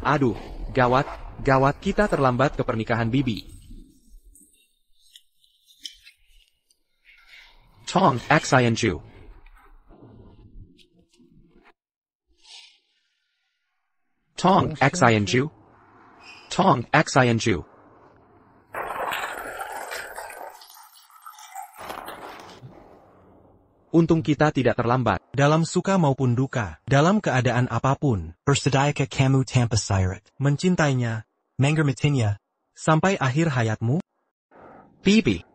Aduh, gawat, gawat, kita terlambat ke pernikahan Bibi. Tong Xianju. Tong Xianju. Tong Xianju. Untung kita tidak terlambat. Dalam suka maupun duka, dalam keadaan apapun, bersedia ke kamu tanpa syarat, mencintainya, menghormatinya, sampai akhir hayatmu. Bibi,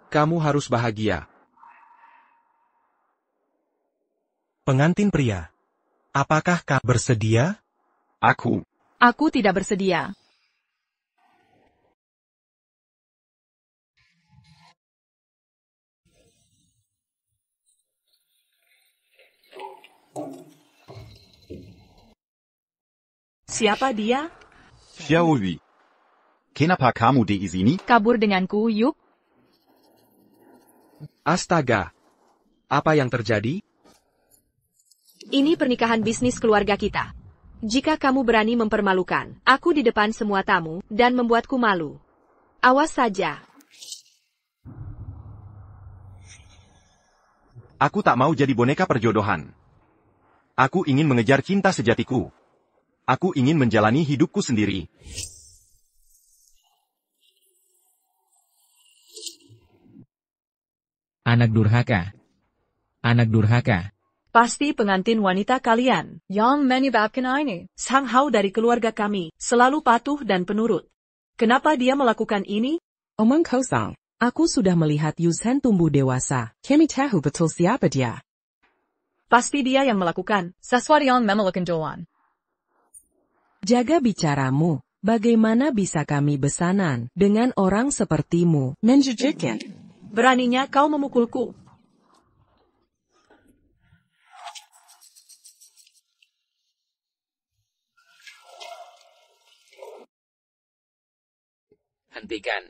kamu harus bahagia. Pengantin pria, apakah kamu bersedia? Aku tidak bersedia. Siapa dia? Xiaoyu. Kenapa kamu di sini? Kabur denganku, yuk. Astaga. Apa yang terjadi? Ini pernikahan bisnis keluarga kita. Jika kamu berani mempermalukan aku di depan semua tamu dan membuatku malu, awas saja. Aku tak mau jadi boneka perjodohan. Aku ingin mengejar cinta sejatiku. Aku ingin menjalani hidupku sendiri. Anak durhaka. Anak durhaka. Pasti pengantin wanita kalian. Yang menyebabkan ini. Sang Hao dari keluarga kami, selalu patuh dan penurut. Kenapa dia melakukan ini? Omong kosong. Aku sudah melihat Yuzhan tumbuh dewasa. Kami tahu betul siapa dia. Pasti dia yang melakukan. Sesuatu yang memelukkan Joan. Jaga bicaramu. Bagaimana bisa kami besanan dengan orang sepertimu? Menjijikkan. Beraninya kau memukulku. Hentikan.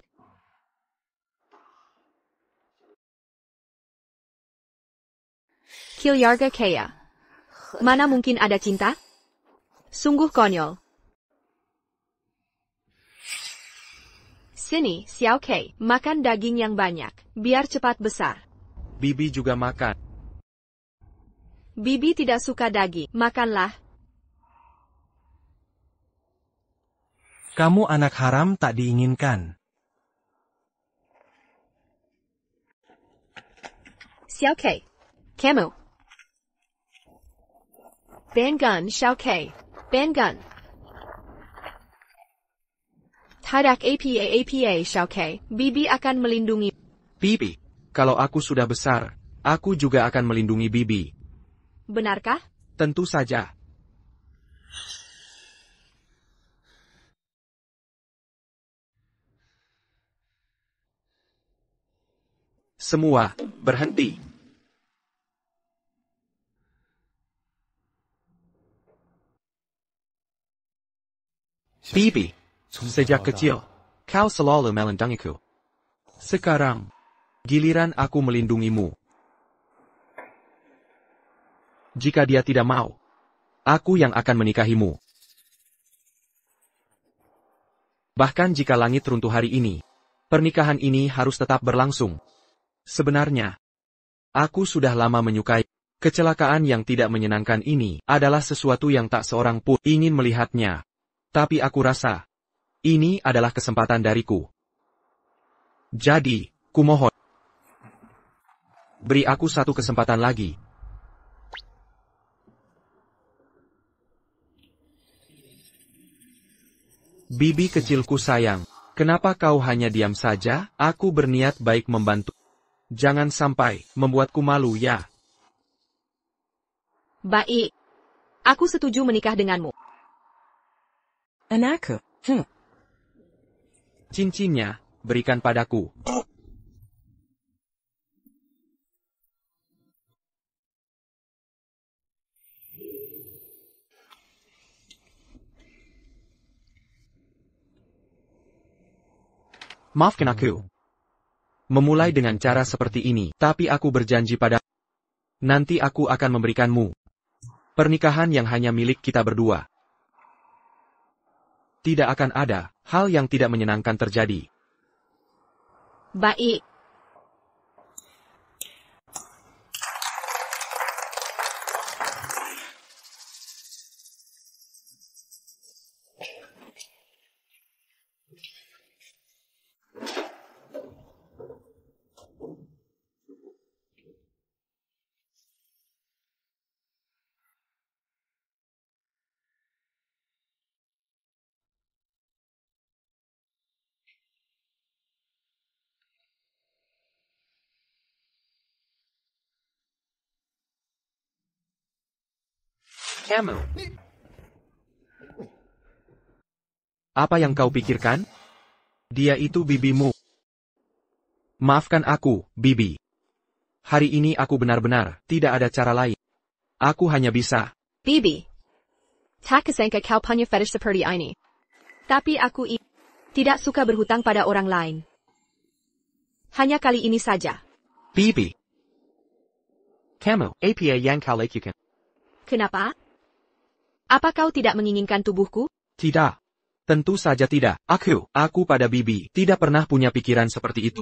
Kilyarga Kaya. Mana mungkin ada cinta? Sungguh konyol. Sini, Xiao Kei, makan daging yang banyak, biar cepat besar. Bibi juga makan. Bibi tidak suka daging, makanlah. Kamu anak haram tak diinginkan. Xiao Kei. Kamu. Bangun, Xiao Kei. Bangun. Tidak apa, Xiao Kei. Bibi akan melindungi. Bibi, kalau aku sudah besar, aku juga akan melindungi Bibi. Benarkah? Tentu saja. Semua, berhenti. Bibi, sejak kecil, kau selalu melindungiku. Sekarang, giliran aku melindungimu. Jika dia tidak mau, aku yang akan menikahimu. Bahkan jika langit runtuh hari ini, pernikahan ini harus tetap berlangsung. Sebenarnya, aku sudah lama menyukai. Kecelakaan yang tidak menyenangkan ini adalah sesuatu yang tak seorang pun ingin melihatnya. Tapi aku rasa, ini adalah kesempatan dariku. Jadi, kumohon. Beri aku satu kesempatan lagi. Bibi kecilku sayang, kenapa kau hanya diam saja? Aku berniat baik membantu. Jangan sampai membuatku malu ya. Baik. Aku setuju menikah denganmu. Anakku. Cincinnya, berikan padaku. Maafkan aku. Memulai dengan cara seperti ini, tapi aku berjanji pada nanti aku akan memberikanmu pernikahan yang hanya milik kita berdua. Tidak akan ada hal yang tidak menyenangkan terjadi. Baik. Kamu. Apa yang kau pikirkan? Dia itu bibimu. Maafkan aku, Bibi. Hari ini aku benar-benar tidak ada cara lain. Aku hanya bisa. Bibi. Tak kesangka kau punya fetish seperti ini. Tapi aku tidak suka berhutang pada orang lain. Hanya kali ini saja. Bibi. Kamu, apa yang kau lakukan? Kenapa? Apa kau tidak menginginkan tubuhku? Tidak. Tentu saja tidak. Aku pada Bibi tidak pernah punya pikiran seperti itu.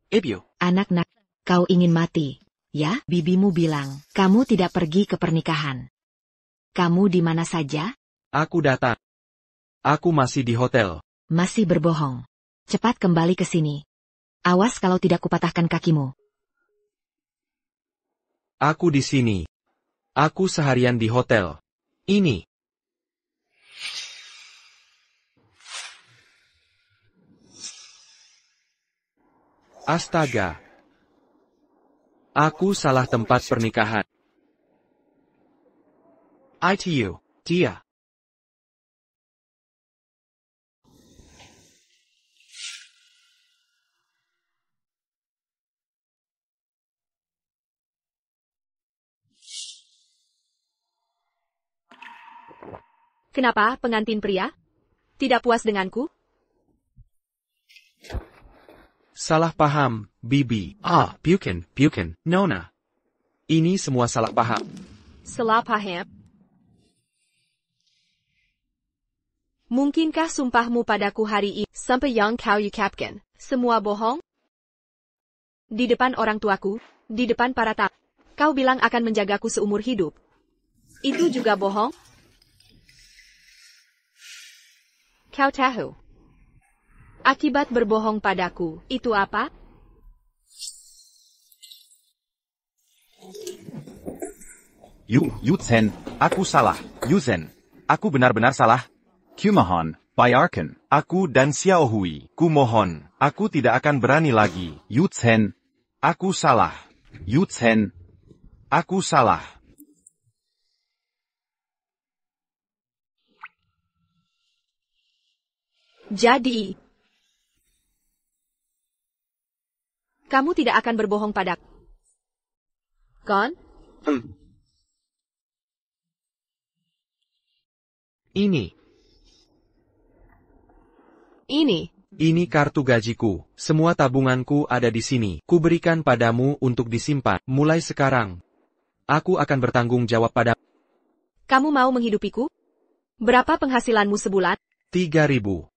Ibu. Anak-anak, kau ingin mati, ya? Bibimu bilang, kamu tidak pergi ke pernikahan. Kamu di mana saja? Aku datang. Aku masih di hotel. Masih berbohong. Cepat kembali ke sini. Awas kalau tidak kupatahkan kakimu. Aku di sini. Aku seharian di hotel. Ini. Astaga. Aku salah tempat pernikahan. ITU, dia. Kenapa, pengantin pria? Tidak puas denganku? Salah paham, Bibi. Bukan, Nona. Ini semua salah paham. Salah paham? Mungkinkah sumpahmu padaku hari ini sampai yang kau ucapkan semua bohong? Di depan orang tuaku, di depan para tamu, kau bilang akan menjagaku seumur hidup. Itu juga bohong? Kau tahu. Akibat berbohong padaku, itu apa? Yuzen, aku salah. Yuzen, aku benar-benar salah. Kumohon, bayarkan. Aku dan Xiaohui, kumohon. Aku tidak akan berani lagi. Yuzen, aku salah. Yuzen, aku salah. Jadi, kamu tidak akan berbohong padaku. Kan? Ini. Ini kartu gajiku. Semua tabunganku ada di sini. Kuberikan padamu untuk disimpan. Mulai sekarang, aku akan bertanggung jawab padamu. Kamu mau menghidupiku? Berapa penghasilanmu sebulan? 3.000.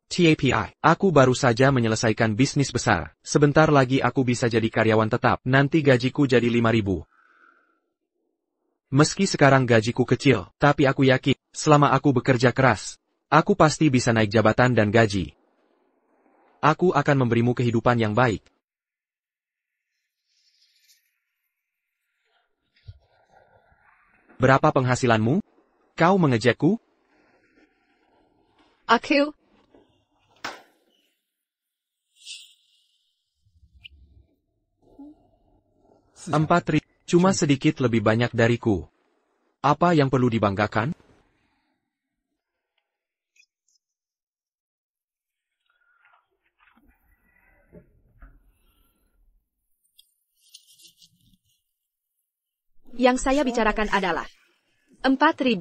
TAPI. Aku baru saja menyelesaikan bisnis besar. Sebentar lagi aku bisa jadi karyawan tetap. Nanti gajiku jadi 5.000. Meski sekarang gajiku kecil, tapi aku yakin, selama aku bekerja keras, aku pasti bisa naik jabatan dan gaji. Aku akan memberimu kehidupan yang baik. Berapa penghasilanmu? Kau mengejekku? Aku? 4.000, cuma sedikit lebih banyak dariku. Apa yang perlu dibanggakan? Yang saya bicarakan adalah 4.000,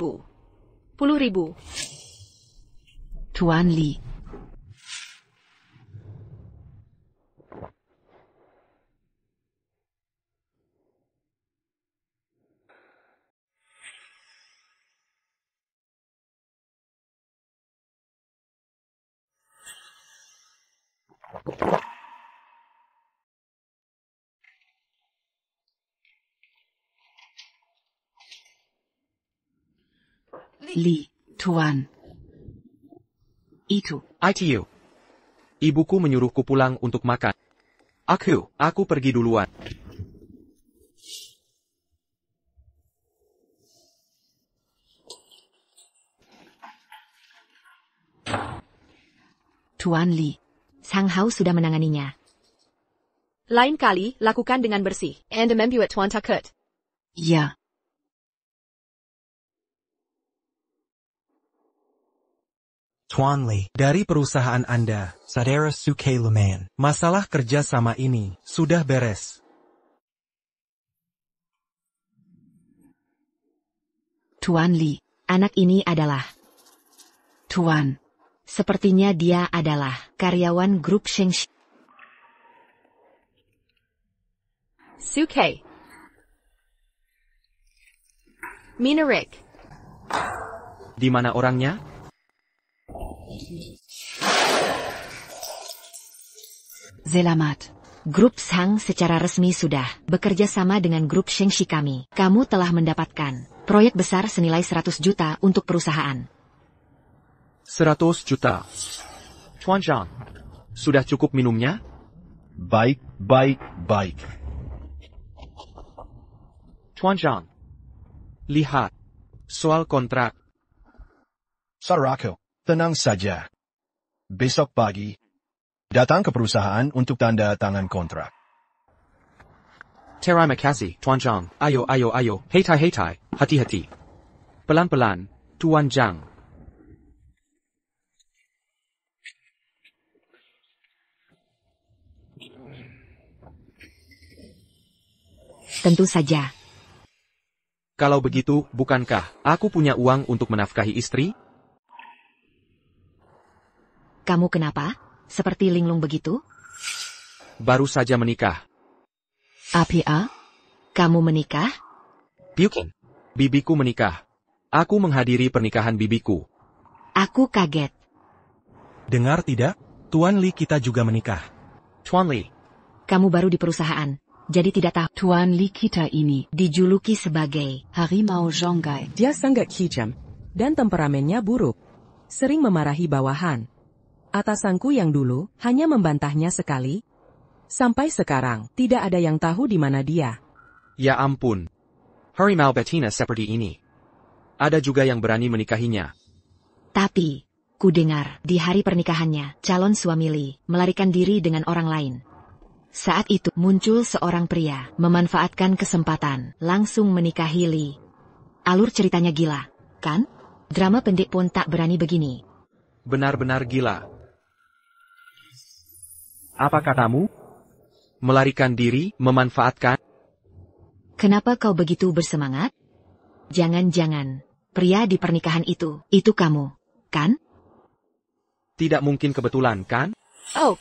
10.000. Tuan Li. Li, Tuan. Itu. ITU. Ibuku menyuruhku pulang untuk makan. Aku pergi duluan. Tuan Li, Sang Hao sudah menanganinya. Lain kali, lakukan dengan bersih. Anda membuat Tuan takut. Ya. Tuan Li, dari perusahaan Anda, Saudara Suke Lumayan, masalah kerja sama ini sudah beres. Tuan Li, anak ini adalah... Tuan. Sepertinya dia adalah karyawan grup Shengshi. Suke. Minarik. Di mana orangnya? Selamat. Grup Sang secara resmi sudah bekerja sama dengan grup Shengshi kami. Kamu telah mendapatkan proyek besar senilai 100 juta untuk perusahaan. 100 juta. Tuan Zhang, sudah cukup minumnya? Baik. Tuan Zhang, lihat. Soal kontrak. Saudaraku, tenang saja. Besok pagi, datang ke perusahaan untuk tanda tangan kontrak. Terima kasih, Tuan Zhang. Ayo. Hetai. Hati-hati. Pelan-pelan, Tuan Zhang. Tentu saja. Kalau begitu, bukankah aku punya uang untuk menafkahi istri? Kamu kenapa? Seperti linglung begitu? Baru saja menikah. Apa? Kamu menikah? Bukan. Bibiku menikah. Aku menghadiri pernikahan bibiku. Aku kaget. Dengar tidak? Tuan Li kita juga menikah. Tuan Li. Kamu baru di perusahaan, jadi tidak tahu. Tuan Li kita ini dijuluki sebagai harimau Zhonggai. Dia sangat kejam, dan temperamennya buruk. Sering memarahi bawahan. Atasanku yang dulu hanya membantahnya sekali. Sampai sekarang, tidak ada yang tahu di mana dia. Ya ampun. Harimau betina seperti ini. Ada juga yang berani menikahinya. Tapi, ku dengar, di hari pernikahannya, calon suami Li melarikan diri dengan orang lain. Saat itu, muncul seorang pria, memanfaatkan kesempatan, langsung menikahi Li. Alur ceritanya gila, kan? Drama pendek pun tak berani begini. Benar-benar gila. Apa katamu? Melarikan diri, memanfaatkan? Kenapa kau begitu bersemangat? Jangan-jangan, pria di pernikahan itu kamu, kan? Tidak mungkin kebetulan, kan? Oak.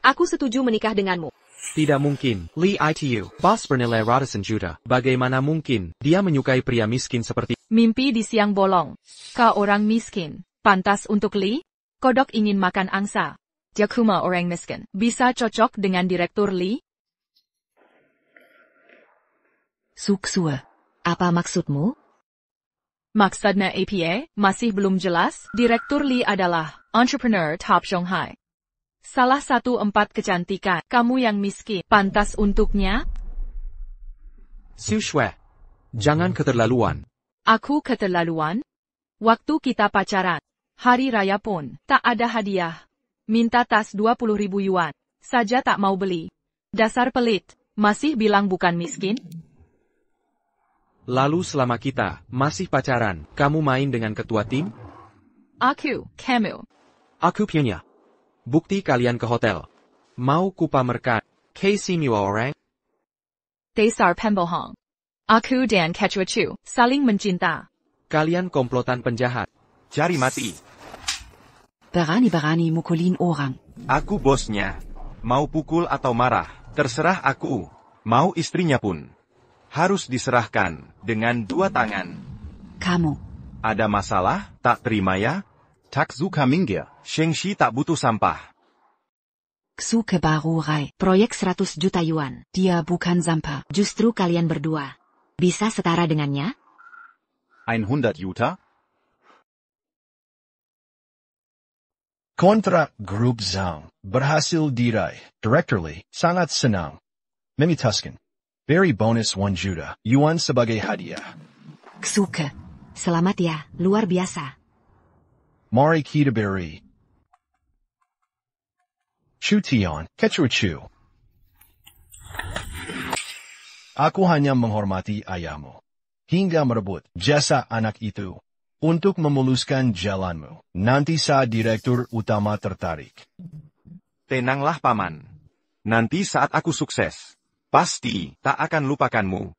Aku setuju menikah denganmu. Tidak mungkin. Li Itu, bos bernilai ratusan juta. Bagaimana mungkin dia menyukai pria miskin seperti... Mimpi di siang bolong. Kau orang miskin. Pantas untuk Li? Kodok ingin makan angsa. Jakuma orang miskin. Bisa cocok dengan Direktur Li? Suksua. Apa maksudmu? Maksudnya APA, masih belum jelas? Direktur Li adalah entrepreneur top Shanghai. Salah satu 4 kecantikan. Kamu yang miskin. Pantas untuknya? Su Shui. Jangan keterlaluan. Aku keterlaluan? Waktu kita pacaran. Hari raya pun, tak ada hadiah. Minta tas 20.000 yuan. Saja tak mau beli. Dasar pelit. Masih bilang bukan miskin? Lalu selama kita masih pacaran, kamu main dengan ketua tim? Aku, kamu. Aku punya. Bukti kalian ke hotel. Mau kupamerkan. Semua orang? Dasar pembohong. Aku dan Ketua Chu saling mencinta. Kalian komplotan penjahat. Cari mati. Berani mukulin orang. Aku bosnya. Mau pukul atau marah, terserah aku. Mau istrinya pun. Harus diserahkan dengan 2 tangan. Kamu. Ada masalah? Tak terima ya? Tak suka minggir. Shengshi tak butuh sampah. Ksuke baru Rai. Proyek 100 juta yuan. Dia bukan sampah. Justru kalian berdua. Bisa setara dengannya? 100 Juta? Kontrak Grup Zhang berhasil diraih. Director Lee sangat senang. Memitaskan. Beri bonus 1 juta yuan sebagai hadiah. Ksuke. Selamat ya, luar biasa. Mari kita beri. Chu Tion, Kechuchu. Aku hanya menghormati ayahmu. Hingga merebut jasa anak itu. Untuk memuluskan jalanmu. Nanti saat direktur utama tertarik. Tenanglah Paman. Nanti saat aku sukses, pasti tak akan lupakanmu.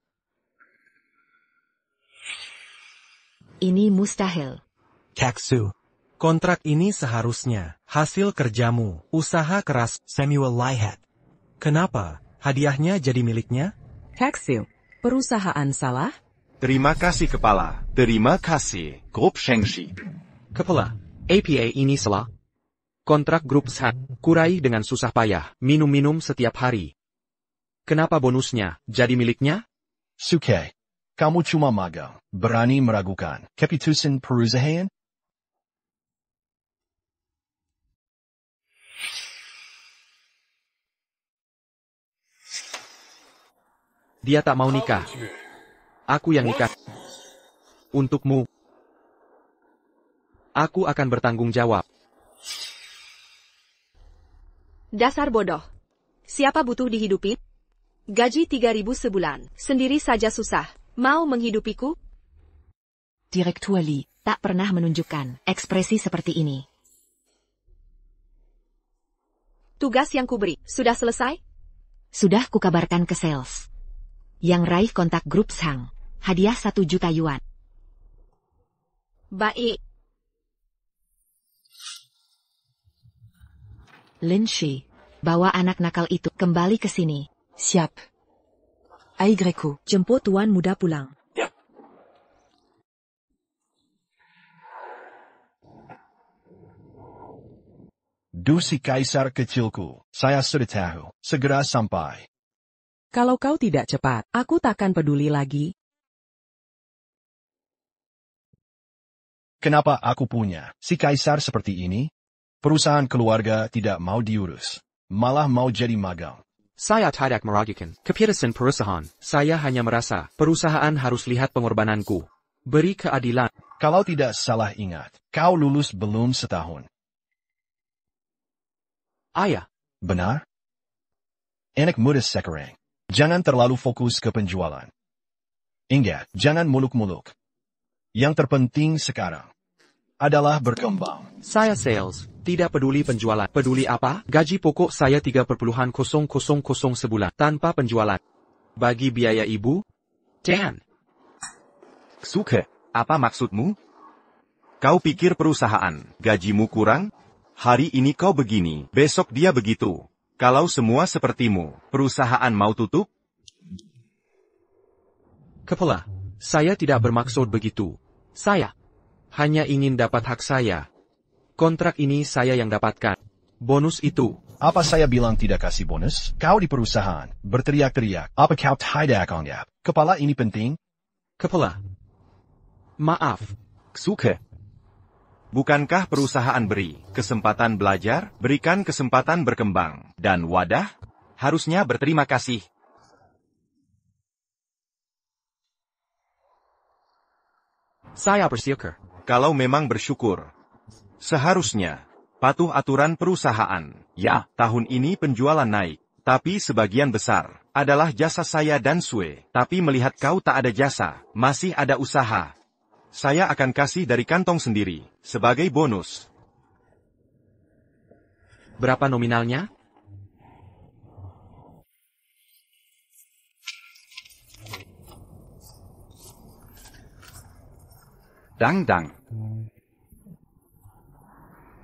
Ini mustahil. Kaksu. Kontrak ini seharusnya hasil kerjamu, usaha keras Samuel Lihat. Kenapa hadiahnya jadi miliknya? Kaksu. Perusahaan salah? Terima kasih Kepala. Terima kasih, Grup Shengshi. Kepala, APA ini salah. Kontrak grup Zhang kurai dengan susah payah, minum-minum setiap hari. Kenapa bonusnya jadi miliknya? Suke. Kamu cuma magang. Berani meragukan keputusan perusahaan? Dia tak mau nikah. Aku yang nikah. Untukmu. Aku akan bertanggung jawab. Dasar bodoh. Siapa butuh dihidupi? Gaji 3.000 sebulan. Sendiri saja susah. Mau menghidupiku? Direktur Lee tak pernah menunjukkan ekspresi seperti ini. Tugas yang kuberi, sudah selesai? Sudah kukabarkan ke sales. Yang raih kontak grup Zhang. Hadiah 1 juta yuan. Baik. Lin Shi, bawa anak nakal itu kembali ke sini. Siap. Aigreku, Jemput tuan muda pulang. Dusi kaisar kecilku, saya sudah tahu. Segera sampai. Kalau kau tidak cepat, aku takkan peduli lagi. Kenapa aku punya si kaisar seperti ini? Perusahaan keluarga tidak mau diurus. Malah mau jadi magang. Saya tidak meragukan keputusan perusahaan. Saya hanya merasa perusahaan harus lihat pengorbananku. Beri keadilan. Kalau tidak salah ingat, kau lulus belum setahun. Ayah. Benar? Anak muda sekarang. Jangan terlalu fokus ke penjualan. Ingat, jangan muluk-muluk. Yang terpenting sekarang adalah berkembang. Saya sales, tidak peduli penjualan. Peduli apa? Gaji pokok saya 3,000 sebulan tanpa penjualan. Bagi biaya ibu? Jangan. Suke, apa maksudmu? Kau pikir perusahaan gajimu kurang? Hari ini kau begini, besok dia begitu. Kalau semua sepertimu, perusahaan mau tutup? Kepala, saya tidak bermaksud begitu. Saya hanya ingin dapat hak saya. Kontrak ini saya yang dapatkan. Bonus itu. Apa saya bilang tidak kasih bonus? Kau di perusahaan, berteriak-teriak. Apa kau tidak anggap? Kepala ini penting? Kepala. Maaf. Suke. Bukankah perusahaan beri kesempatan belajar, berikan kesempatan berkembang, dan wadah? Harusnya berterima kasih. Saya bersyukur. Kalau memang bersyukur, seharusnya patuh aturan perusahaan. Ya, tahun ini penjualan naik, tapi sebagian besar adalah jasa saya dan Sue. Tapi melihat kau tak ada jasa, masih ada usaha. Saya akan kasih dari kantong sendiri, sebagai bonus. Berapa nominalnya? Dang.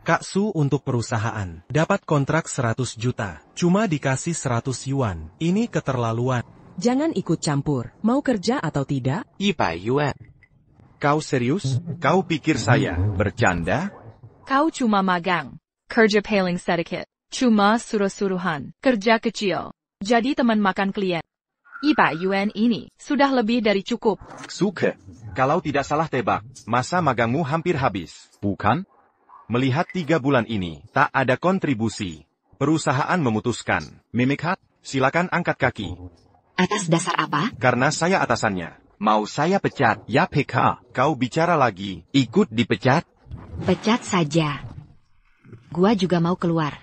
Kak Su untuk perusahaan. Dapat kontrak 100 juta. Cuma dikasih 100 yuan. Ini keterlaluan. Jangan ikut campur. Mau kerja atau tidak? 100 yuan. Kau serius? Kau pikir saya bercanda? Kau cuma magang. Kerja paling sedikit. Cuma suruh-suruhan, kerja kecil. Jadi teman makan klien. 100 yuan ini, sudah lebih dari cukup. Suke, kalau tidak salah tebak, masa magangmu hampir habis, bukan? Melihat 3 bulan ini, tak ada kontribusi. Perusahaan memutuskan. Mimikhat, silakan angkat kaki. Atas dasar apa? Karena saya atasannya. Mau saya pecat? Ya PK, kau bicara lagi. Ikut dipecat? Pecat saja. Gua juga mau keluar.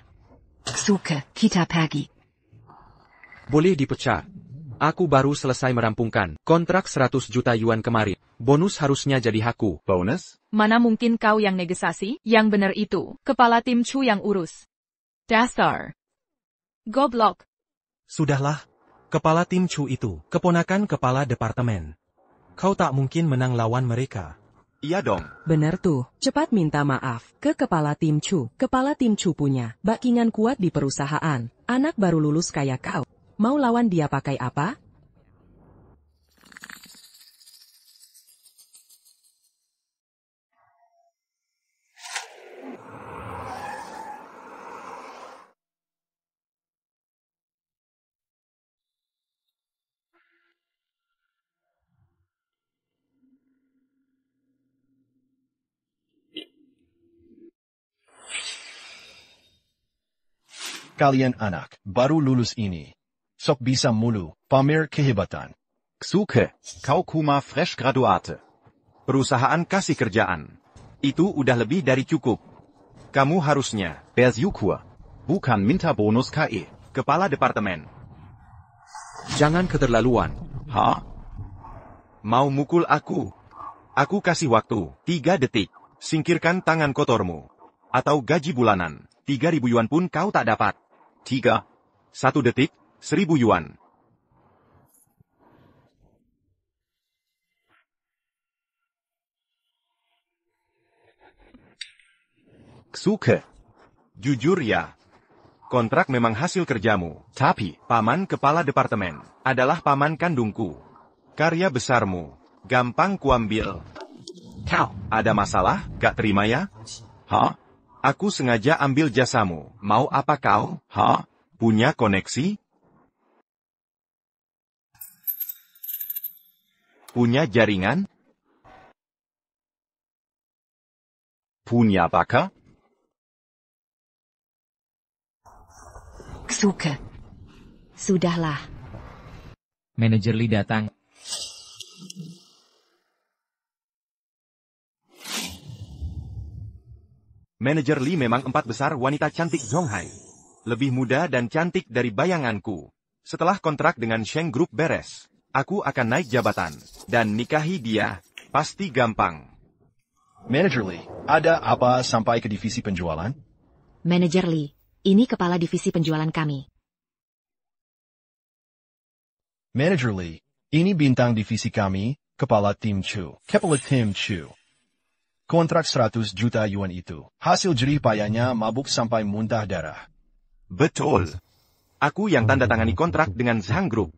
Suke, kita pergi. Boleh dipecat. Aku baru selesai merampungkan kontrak 100 juta yuan kemarin. Bonus harusnya jadi hakku. Bonus? Mana mungkin kau yang negosiasi? Yang benar itu, kepala tim Chu yang urus. Dasar. Goblok. Sudahlah. Kepala tim Chu itu, keponakan kepala departemen. Kau tak mungkin menang lawan mereka. Iya dong. Benar tuh, cepat minta maaf ke kepala tim Chu. Kepala tim Chu punya backingan kuat di perusahaan. Anak baru lulus kayak kau. Mau lawan dia pakai apa? Kalian anak baru lulus ini. Sok bisa mulu, pamer kehebatan. Suke, kau kuma fresh graduate. Perusahaan kasih kerjaan. Itu udah lebih dari cukup. Kamu harusnya bersyukur, bukan minta bonus KE. Kepala departemen. Jangan keterlaluan. Hah? Mau mukul aku? Aku kasih waktu, 3 detik. Singkirkan tangan kotormu. Atau gaji bulanan, 3.000 yuan pun kau tak dapat. 3. 1 detik, 1.000 yuan. Suke. Jujur ya. Kontrak memang hasil kerjamu. Tapi, paman kepala departemen adalah paman kandungku. Karya besarmu. Gampang kuambil. Kau, ada masalah? Gak terima ya? Hah? Aku sengaja ambil jasamu. Mau apa kau? Hah? Punya koneksi? Punya jaringan? Punya bakat? Suke. Sudahlah. Manajer Li datang. Manajer Li memang 4 besar wanita cantik Zhonghai. Lebih muda dan cantik dari bayanganku. Setelah kontrak dengan Sheng Group beres, aku akan naik jabatan. Dan nikahi dia. Pasti gampang. Manager Lee, ada apa sampai ke divisi penjualan? Manajer Lee, ini kepala divisi penjualan kami. Manager Lee, ini bintang divisi kami, kepala tim Chu. Kepala tim Chu. Kontrak 100 juta yuan itu, hasil jerih payahnya mabuk sampai muntah darah. Betul. Aku yang tanda tangani kontrak dengan Zhang Group.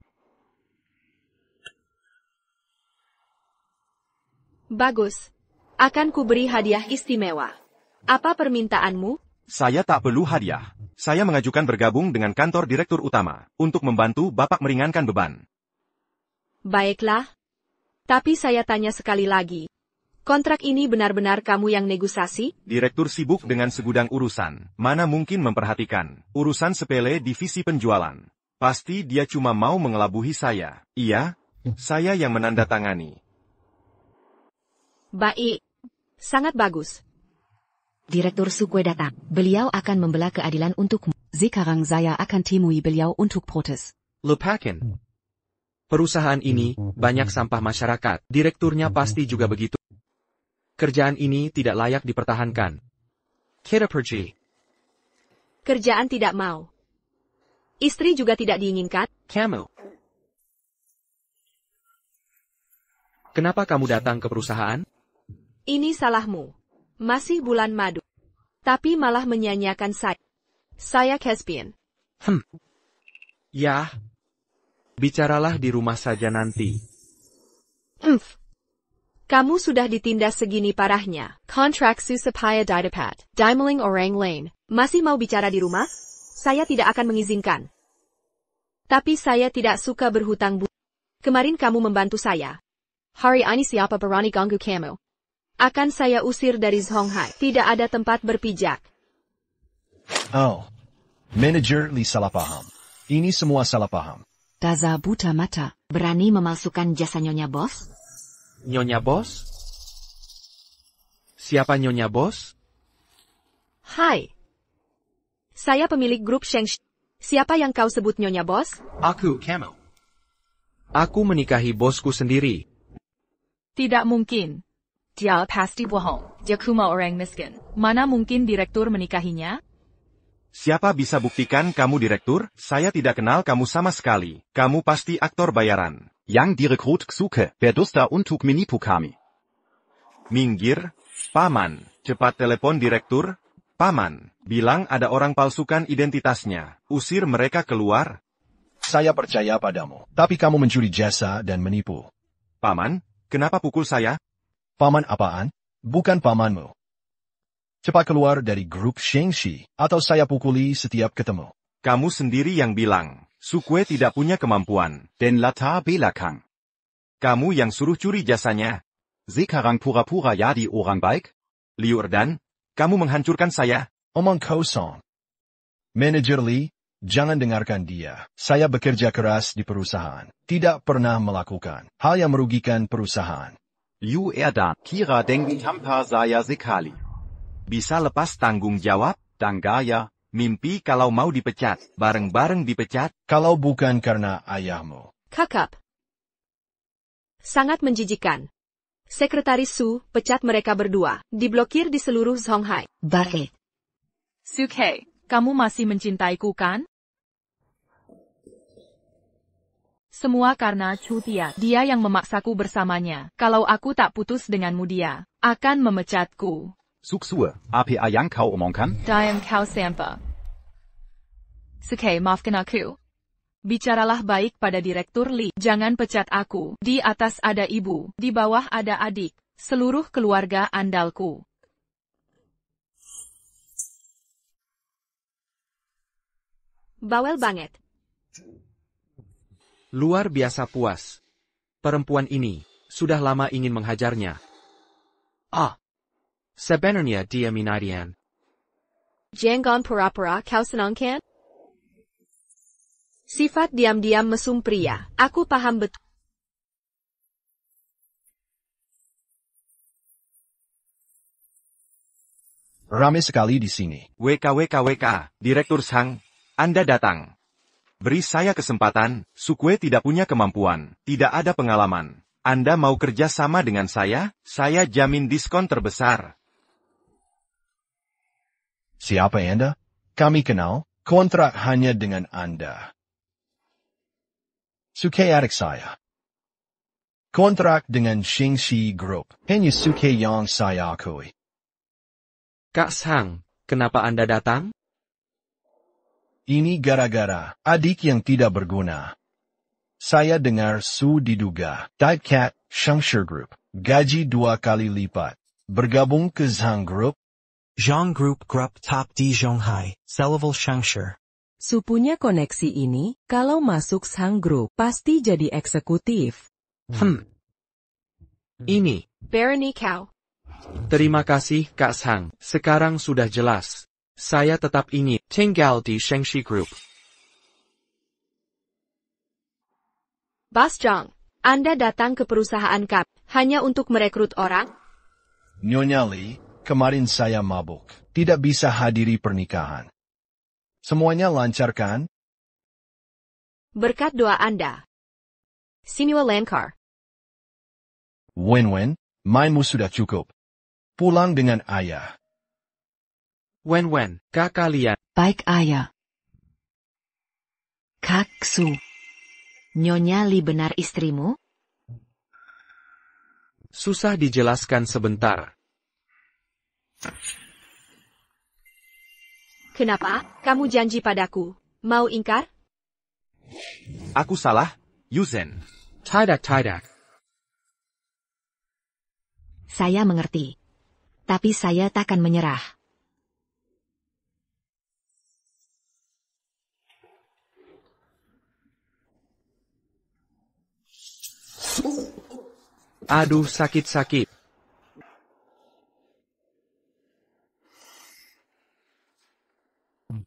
Bagus. Akan kuberi hadiah istimewa. Apa permintaanmu? Saya tak perlu hadiah. Saya mengajukan bergabung dengan kantor direktur utama, untuk membantu Bapak meringankan beban. Baiklah. Tapi saya tanya sekali lagi. Kontrak ini benar-benar kamu yang negosiasi? Direktur sibuk dengan segudang urusan, mana mungkin memperhatikan urusan sepele divisi penjualan. Pasti dia cuma mau mengelabuhi saya. Iya, saya yang menandatangani. Baik. Sangat bagus. Direktur Sukwe datang. Beliau akan membela keadilan untukmu. Sekarang saya akan temui beliau untuk protes. Lupakan. Perusahaan ini banyak sampah masyarakat. Direkturnya pasti juga begitu. Kerjaan ini tidak layak dipertahankan. Kita pergi. Kerjaan tidak mau. Istri juga tidak diinginkan? Kamu. Kenapa kamu datang ke perusahaan? Ini salahmu. Masih bulan madu. Tapi malah menyanyiakan saya. Saya Caspian. Ya. Bicaralah di rumah saja nanti. Kamu sudah ditindas segini parahnya. Kontrak susah payah didapat. Dimeling orang lain. Masih mau bicara di rumah? Saya tidak akan mengizinkan. Tapi saya tidak suka berhutang budi. Kemarin kamu membantu saya. Hari ini siapa berani ganggu kamu? Akan saya usir dari Zhonghai. Tidak ada tempat berpijak. Oh. Manajer Lee salah paham. Ini semua salah paham. Daza buta mata. Berani memalsukan jasa Nyonya Bos? Nyonya Bos? Siapa Nyonya Bos? Hai. Saya pemilik grup Shengshi. Siapa yang kau sebut Nyonya Bos? Aku, kamu. Aku menikahi bosku sendiri. Tidak mungkin. Dia pasti bohong. Dia cuma orang miskin. Mana mungkin direktur menikahinya? Siapa bisa buktikan kamu direktur? Saya tidak kenal kamu sama sekali. Kamu pasti aktor bayaran. Yang direkrut Ksuke, berdusta untuk menipu kami. Minggir, Paman. Cepat telepon direktur. Paman, bilang ada orang palsukan identitasnya. Usir mereka keluar. Saya percaya padamu, tapi kamu mencuri jasa dan menipu. Paman, kenapa pukul saya? Paman apaan? Bukan pamanmu. Cepat keluar dari grup Shengshi, atau saya pukuli setiap ketemu. Kamu sendiri yang bilang, Sukue tidak punya kemampuan. Den latar belakang. Kamu yang suruh curi jasanya. Sekarang pura-pura jadi orang baik? Liu Erdan, kamu menghancurkan saya. Omong kosong. Manajer Lee, jangan dengarkan dia. Saya bekerja keras di perusahaan. Tidak pernah melakukan hal yang merugikan perusahaan. Liu Erdan, kira dengi tanpa saya sekali. Bisa lepas tanggung jawab? Dan gaya. Mimpi kalau mau dipecat, bareng-bareng dipecat. Kalau bukan karena ayahmu. Kakap. Sangat menjijikan. Sekretaris Su pecat mereka berdua. Diblokir di seluruh Zhonghai. Baik. Suke, kamu masih mencintaiku kan? Semua karena Chu Tian. Dia yang memaksaku bersamanya. Kalau aku tak putus denganmu dia akan memecatku. Suksue, apa yang kau omongkan? Diam kau sampa. Suke, maafkan aku. Bicaralah baik pada Direktur Lee. Jangan pecat aku. Di atas ada ibu, di bawah ada adik. Seluruh keluarga andalku. Bawel banget. Luar biasa puas. Perempuan ini, sudah lama ingin menghajarnya. Ah. Sebenarnya dia minadian. Jangan pura-pura kau senang kan? Sifat diam-diam mesum pria. Aku paham betul. Ramai sekali di sini. WK, Direktur Sang, Anda datang. Beri saya kesempatan, Sukue tidak punya kemampuan, tidak ada pengalaman. Anda mau kerja sama dengan saya jamin diskon terbesar. Siapa Anda? Kami kenal, kontrak hanya dengan Anda. Suke adik saya. Kontrak dengan Shengshi Group. Hanya Suke yang saya akui. Kak Sang, kenapa Anda datang? Ini gara-gara adik yang tidak berguna. Saya dengar Su diduga Typecat Shengshi Group. Gaji 2 kali lipat. Bergabung ke Zhang Group. Zhang Group top di Zhonghai, selevel Shengshi. Su punya koneksi ini, kalau masuk Zhang Group, pasti jadi eksekutif. Ini. Barony kau. Terima kasih Kak Sang, sekarang sudah jelas. Saya tetap ingin tinggal di Shengshi Group. Bas Zhang, Anda datang ke perusahaan kami hanya untuk merekrut orang? Nyonya Lee, kemarin saya mabuk. Tidak bisa hadiri pernikahan. Semuanya lancar kan? Berkat doa Anda. Sinua Lankar. Wen-Wen, mainmu sudah cukup. Pulang dengan ayah. Wen-Wen, kak kalian. Baik ayah. Kak Su. Nyonya Li benar istrimu? Susah dijelaskan sebentar. Kenapa? Kamu janji padaku. Mau ingkar? Aku salah, Yuzen. Tidak. Saya mengerti. Tapi saya takkan menyerah. Aduh, sakit-sakit.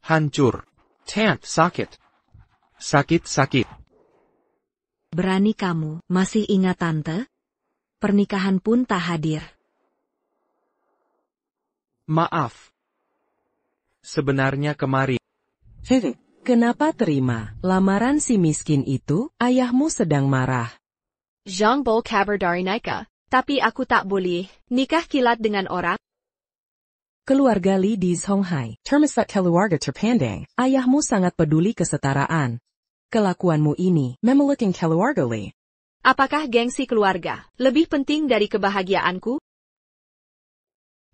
Hancur. Tant, sakit. Sakit-sakit. Berani kamu, masih ingat tante? Pernikahan pun tak hadir. Maaf. Sebenarnya kemarin. Kenapa terima lamaran si miskin itu? Ayahmu sedang marah. Zhang Bol kabar dari Nika, tapi aku tak boleh nikah kilat dengan orang. Keluarga Li di Songhai, termasuk keluarga terpandang, ayahmu sangat peduli kesetaraan. Kelakuanmu ini memelukin keluarga Li. Apakah gengsi keluarga lebih penting dari kebahagiaanku?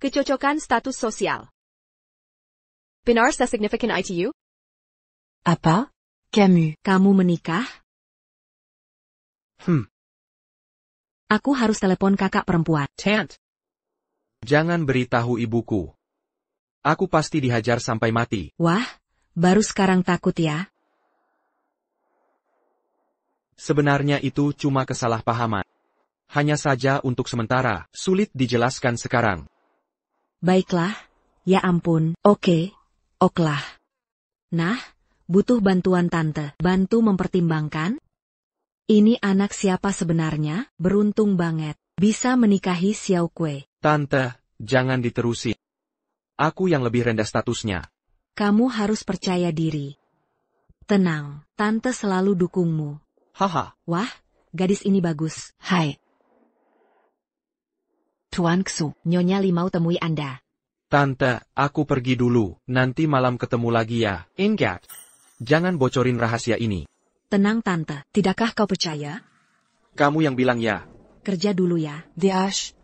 Kecocokan status sosial. Benar sesignifikan itu? Apa? Kamu menikah? Aku harus telepon kakak perempuan. Tant. Jangan beritahu ibuku. Aku pasti dihajar sampai mati. Wah, baru sekarang takut ya? Sebenarnya itu cuma kesalahpahaman. Hanya saja untuk sementara, sulit dijelaskan sekarang. Baiklah, ya ampun, oke, oklah. Nah, butuh bantuan tante, bantu mempertimbangkan? Ini anak siapa sebenarnya? Beruntung banget, bisa menikahi Xiao Kue. Tante, jangan diterusi. Aku yang lebih rendah statusnya. Kamu harus percaya diri. Tenang, tante selalu dukungmu. Haha. Wah, gadis ini bagus. Hai. Tuan Xu, Nyonya Li mau temui Anda. Tante, aku pergi dulu, nanti malam ketemu lagi ya. Ingat, jangan bocorin rahasia ini. Tenang tante, tidakkah kau percaya? Kamu yang bilang ya. Kerja dulu ya. Dash.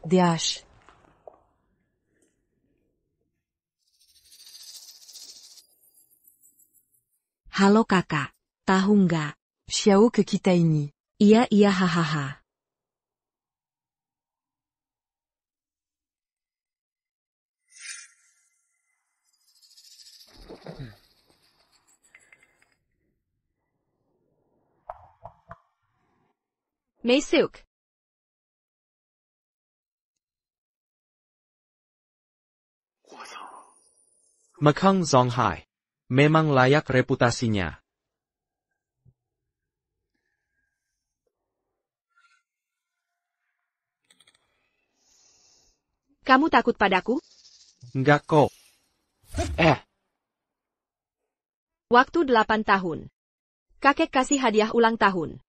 Halo kakak, tahu nggak? Xiao ke kita ini. Iya hahaha. Masuk. Mekong Zonghai. Memang layak reputasinya. Kamu takut padaku? Enggak kok. Waktu 8 tahun. Kakek kasih hadiah ulang tahun.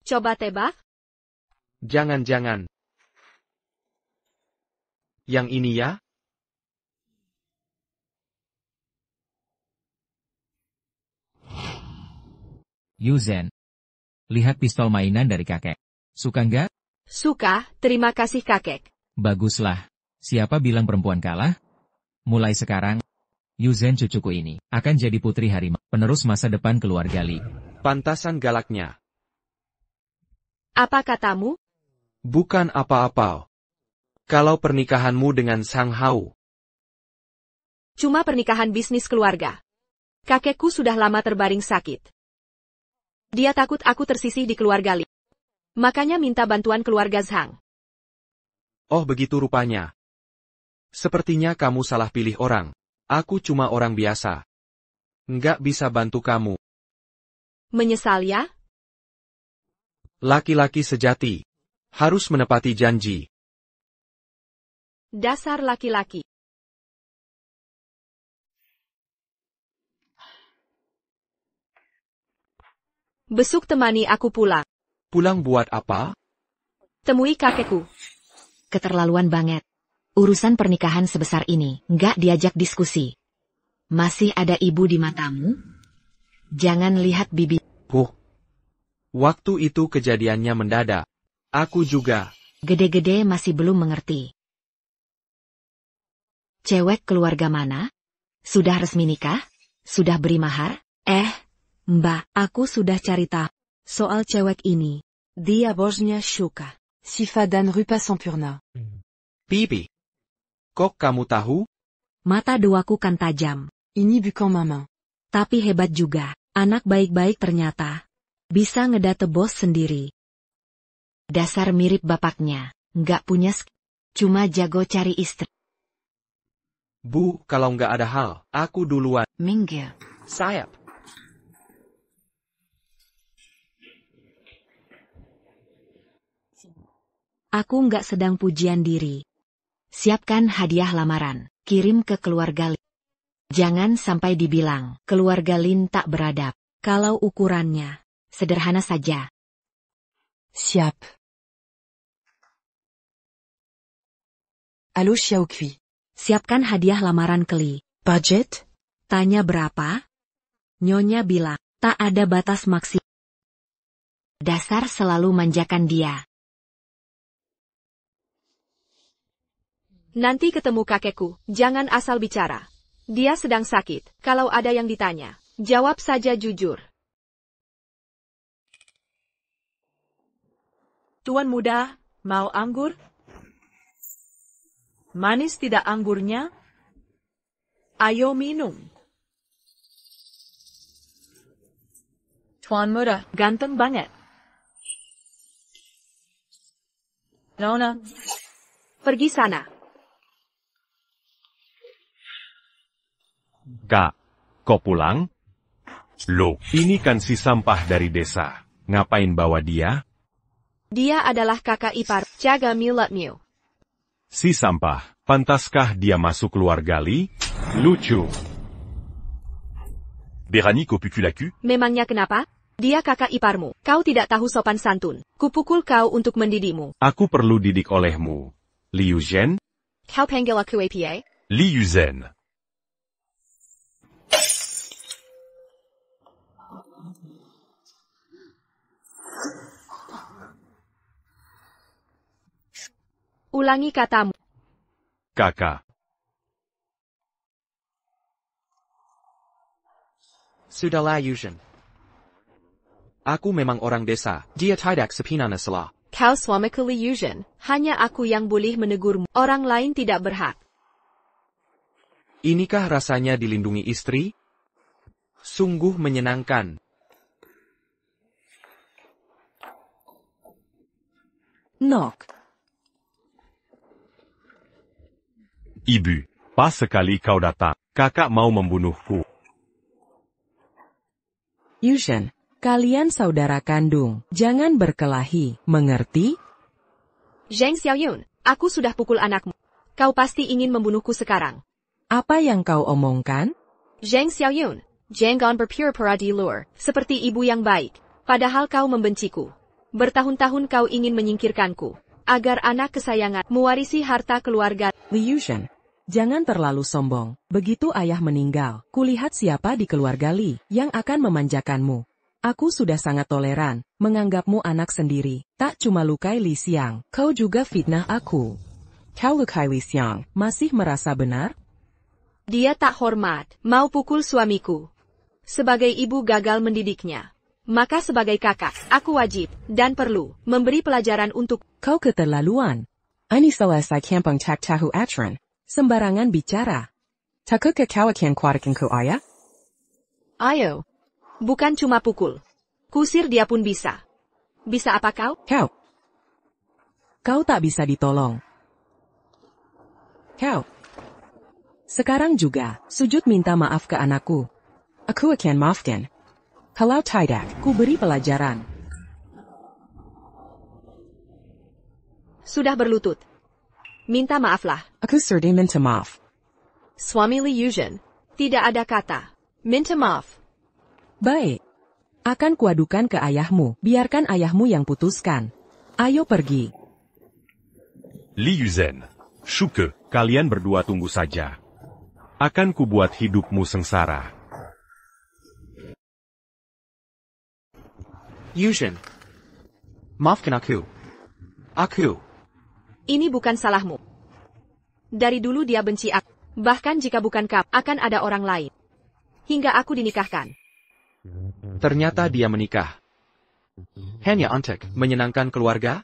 Coba tebak? Jangan-jangan. Yang ini ya? Yuzen. Lihat pistol mainan dari kakek. Suka nggak? Suka, terima kasih kakek. Baguslah. Siapa bilang perempuan kalah? Mulai sekarang, Yuzen cucuku ini akan jadi putri harimau, penerus masa depan keluarga Li. Pantasan galaknya. Apa katamu? Bukan apa-apa. Kalau pernikahanmu dengan Sang Hao. Cuma pernikahan bisnis keluarga. Kakekku sudah lama terbaring sakit. Dia takut aku tersisih di keluarga Li. Makanya minta bantuan keluarga Zhang. Oh begitu rupanya. Sepertinya kamu salah pilih orang. Aku cuma orang biasa. Nggak bisa bantu kamu. Menyesal ya? Laki-laki sejati. Harus menepati janji. Dasar laki-laki. Besok temani aku pulang. Pulang buat apa? Temui kakekku. Keterlaluan banget. Urusan pernikahan sebesar ini, nggak diajak diskusi. Masih ada ibu di matamu? Jangan lihat bibi. Waktu itu kejadiannya mendadak. Aku juga. Gede-gede masih belum mengerti. Cewek keluarga mana? Sudah resmi nikah? Sudah beri mahar? Mbak, aku sudah cari tahu soal cewek ini. Dia bosnya Shuka. Sifadan Rupa Sempurna. Bibi. Kok kamu tahu? Mata duaku kan tajam. Ini bukan mama. Tapi hebat juga. Anak baik-baik ternyata. Bisa ngedate bos sendiri. Dasar mirip bapaknya, nggak punya cuma jago cari istri. Bu, kalau nggak ada hal, aku duluan. Minggir. Sayap. Aku nggak sedang pujian diri. Siapkan hadiah lamaran, kirim ke keluarga Lin. Jangan sampai dibilang, keluarga Lin tak beradab. Kalau ukurannya sederhana saja. Siap. Allô Xiaokui. Siapkan hadiah lamaran ke Li. Budget? Tanya berapa? Nyonya bilang, tak ada batas maksimal. Dasar selalu manjakan dia. Nanti ketemu kakekku, jangan asal bicara. Dia sedang sakit, kalau ada yang ditanya, jawab saja jujur. Tuan muda, mau anggur? Manis tidak anggurnya? Ayo minum. Tuan muda, ganteng banget. Nona. Pergi sana. Kak, kok pulang? Loh, ini kan si sampah dari desa. Ngapain bawa dia? Dia adalah kakak ipar, jaga milatmu. Si sampah, pantaskah dia masuk keluarga Li? Lucu. Berani copukulaku? Memangnya kenapa? Dia kakak iparmu, kau tidak tahu sopan santun. Kupukul kau untuk mendidikmu. Aku perlu didik olehmu. Liu Zhen? Kau panggil aku apa? Liu Zhen. Ulangi katamu. Kakak. Sudahlah Yuzhen. Aku memang orang desa, dia tidak sepinana salah. Kau suamiku Li Yuzhen, hanya aku yang boleh menegurmu, orang lain tidak berhak. Inikah rasanya dilindungi istri? Sungguh menyenangkan. Knock. Ibu, pas sekali kau datang. Kakak mau membunuhku. Yuzhen, kalian saudara kandung, jangan berkelahi, mengerti? Zheng Xiaoyun, aku sudah pukul anakmu. Kau pasti ingin membunuhku sekarang. Apa yang kau omongkan? Zheng Xiaoyun, jangan berpura-pura di luar, seperti ibu yang baik. Padahal kau membenciku. Bertahun-tahun kau ingin menyingkirkanku, agar anak kesayangan mewarisi harta keluarga. Li Yuzhen, jangan terlalu sombong. Begitu ayah meninggal, kulihat siapa di keluarga Li yang akan memanjakanmu. Aku sudah sangat toleran, menganggapmu anak sendiri. Tak cuma lukai Li Xiang, kau juga fitnah aku. Kau lukai Li Xiang, masih merasa benar? Dia tak hormat, mau pukul suamiku. Sebagai ibu gagal mendidiknya. Maka sebagai kakak, aku wajib, dan perlu, memberi pelajaran untuk... Kau keterlaluan. Ini selesai kampung tak tahu aturan. Sembarangan bicara. Takkah kau akan kuatkan ku ayah? Ayo. Bukan cuma pukul. Kusir dia pun bisa. Bisa apa kau? Kau tak bisa ditolong. Kau. Sekarang juga, sujud minta maaf ke anakku. Aku akan maafkan. Kalau tidak, ku beri pelajaran. Sudah berlutut. Minta maaflah. Aku sudah minta maaf. Suami Li Yuzhen. Tidak ada kata. Minta maaf. Baik. Akan kuadukan ke ayahmu. Biarkan ayahmu yang putuskan. Ayo pergi. Liu Zhen. Shuke, kalian berdua tunggu saja. Akan kubuat hidupmu sengsara. Yuzhen. Maafkan aku. Aku. Ini bukan salahmu. Dari dulu dia benci aku. Bahkan jika bukan kau, akan ada orang lain. Hingga aku dinikahkan. Ternyata dia menikah. Hanya untuk menyenangkan keluarga?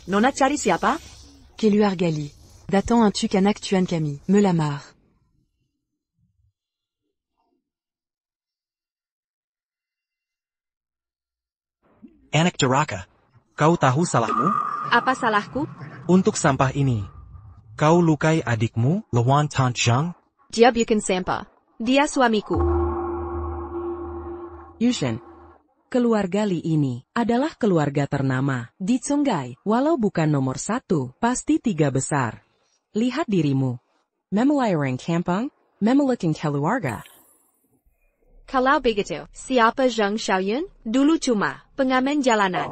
Nona cari siapa? Keluar Gali. Datant un tuc anak tuan kami. Me lamar. Anak Jeraka. Kau tahu salahmu? Apa salahku? Untuk sampah ini. Kau lukai adikmu, Lawan Tant Zhang? Dia bikin sampah. Dia suamiku. Yuzhen. Keluarga Li ini adalah keluarga ternama di Songhai. Walau bukan nomor 1, pasti 3 besar. Lihat dirimu. Memelayang kampung, memiliking keluarga. Kalau begitu, siapa Zhang Xiaoyun? Dulu cuma pengamen jalanan.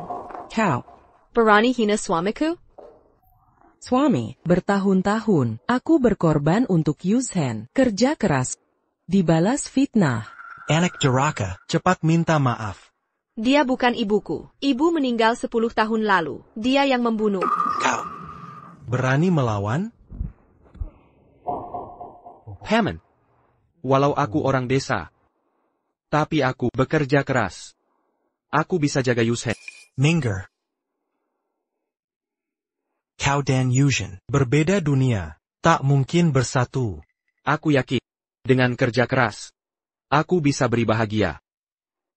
Kau, Berani hina suamiku? suami, bertahun-tahun, aku berkorban untuk Yuzhen. Kerja keras. Dibalas fitnah. Anak Jeraka, cepat minta maaf. Dia bukan ibuku. Ibu meninggal 10 tahun lalu. Dia yang membunuh. Kau berani melawan? Paman. Walau aku orang desa, tapi aku bekerja keras. Aku bisa jaga Yuzhen. Minggir. Kau dan Yuzhen berbeda dunia, tak mungkin bersatu. Aku yakin, dengan kerja keras, aku bisa beri bahagia.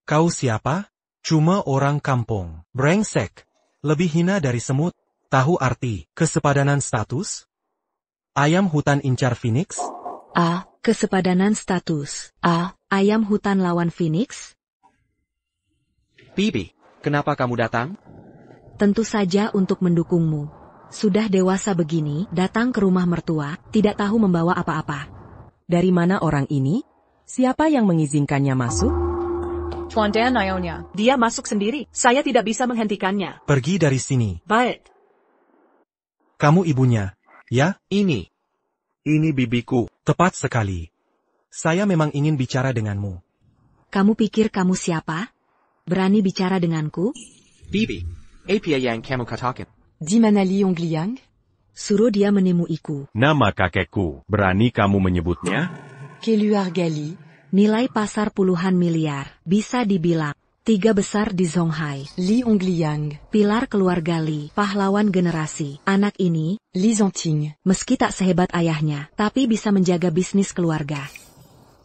Kau siapa? Cuma orang kampung, brengsek, lebih hina dari semut. Tahu arti kesepadanan status? Ayam hutan incar Phoenix? Kesepadanan status. Ayam hutan lawan Phoenix? Bibi, kenapa kamu datang? Tentu saja untuk mendukungmu. Sudah dewasa begini, datang ke rumah mertua, tidak tahu membawa apa-apa. Dari mana orang ini? Siapa yang mengizinkannya masuk? Tuan Dan Ionia. Dia masuk sendiri. Saya tidak bisa menghentikannya. Pergi dari sini. Baik. Kamu ibunya, ya? Ini bibiku. Tepat sekali. Saya memang ingin bicara denganmu. Kamu pikir kamu siapa? Berani bicara denganku? Bibi, apa yang kamu katakan? Di mana Li Yongliang? Suruh dia menemuiku. Nama kakekku, berani kamu menyebutnya? Keluar Gali. Nilai pasar puluhan miliar. Bisa dibilang 3 besar di Songhai. Li Yongliang. Pilar keluarga Li, pahlawan generasi. Anak ini, Li Zongting. meski tak sehebat ayahnya, tapi bisa menjaga bisnis keluarga.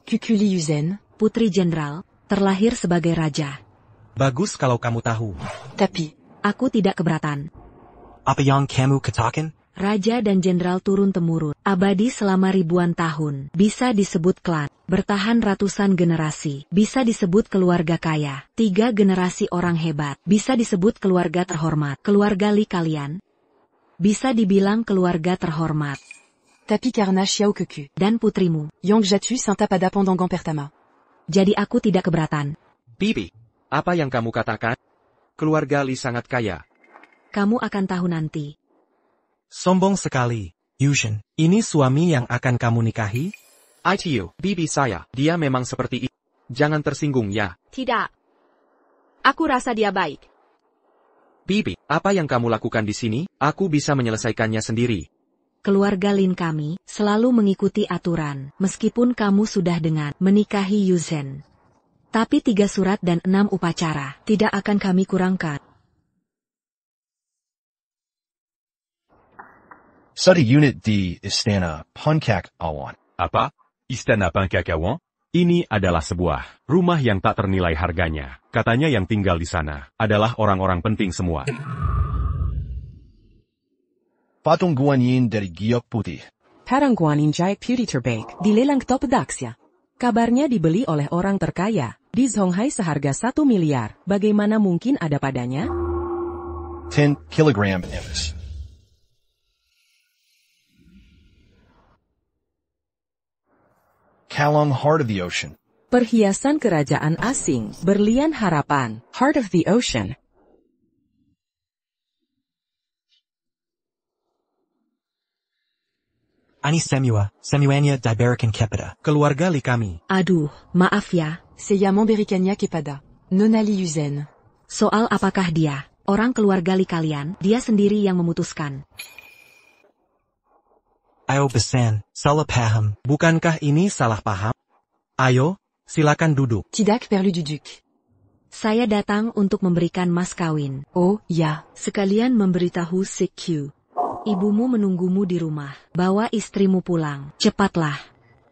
Kuku Li Yuzhen. Putri jenderal, terlahir sebagai raja. Bagus kalau kamu tahu. Tapi. Aku tidak keberatan. Apa yang kamu katakan? Raja dan jenderal turun-temurun, abadi selama ribuan tahun, bisa disebut klan, bertahan ratusan generasi, bisa disebut keluarga kaya, 3 generasi orang hebat, bisa disebut keluarga terhormat. Keluarga Li kalian, bisa dibilang keluarga terhormat. Tapi karena Xiao Keku. Dan putrimu, Yang Jatu Saint-Tapada Pendangan Pertama. jadi aku tidak keberatan. Bibi, apa yang kamu katakan? Keluarga Li sangat kaya. Kamu akan tahu nanti. Sombong sekali, Yuzhen. Ini suami yang akan kamu nikahi? ITU, bibi saya, dia memang seperti itu. Jangan tersinggung ya. Tidak. Aku rasa dia baik. Bibi, apa yang kamu lakukan di sini? Aku bisa menyelesaikannya sendiri. Keluarga Lin kami selalu mengikuti aturan, meskipun kamu sudah dengan menikahi Yuzhen. Tapi 3 surat dan 6 upacara tidak akan kami kurangkan. Sudi unit di Istana Pankak Awan. Apa? Istana Pankakawan? Ini adalah sebuah rumah yang tak ternilai harganya. Katanya yang tinggal di sana adalah orang-orang penting semua. Patung Guanyin dari Giok Putih. Parangguanin Jaik Putih terbaik, dilelang top Daxia. Kabarnya dibeli oleh orang terkaya, di Songhai seharga 1 miliar. Bagaimana mungkin ada padanya? 10 kilogram emas. Kalong Heart of the Ocean. Perhiasan kerajaan asing, berlian harapan, Heart of the Ocean. Ani Semuanya Diberikan Kepeda. Keluarga Li kami. Aduh, maaf ya. Seya Berikanya Kepada. Nona Li Yuzhen. Soal apakah dia, orang keluarga Li kalian, dia sendiri yang memutuskan. Ayo besan, salah paham. Bukankah ini salah paham? Ayo, silakan duduk. Tidak perlu duduk. Saya datang untuk memberikan mas kawin. Oh, ya. Sekalian memberitahu Sikyu. Ibumu menunggumu di rumah. Bawa istrimu pulang. Cepatlah.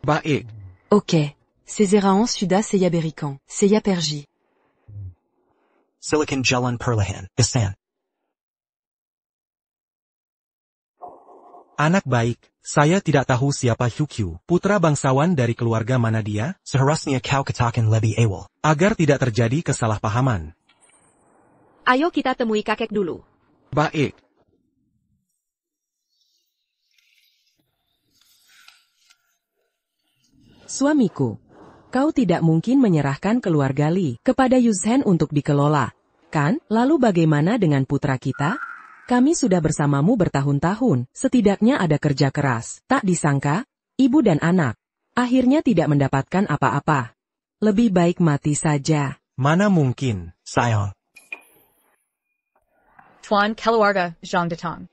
Baik. Ok. Sezeraon Suda Seya Berikan. Seya Perji. Silicon Jalan Perlahan, Isan. Anak baik, saya tidak tahu siapa Hyukyu, putra bangsawan dari keluarga mana dia? Seharusnya kau katakan lebih awal, agar tidak terjadi kesalahpahaman. Ayo kita temui kakek dulu. Baik. Suamiku, kau tidak mungkin menyerahkan keluarga Li kepada Yuzhen untuk dikelola, kan? Lalu bagaimana dengan putra kita? Kami sudah bersamamu bertahun-tahun, setidaknya ada kerja keras. Tak disangka, ibu dan anak akhirnya tidak mendapatkan apa-apa. Lebih baik mati saja. Mana mungkin, sayang. Tuan keluarga Zhang Datang.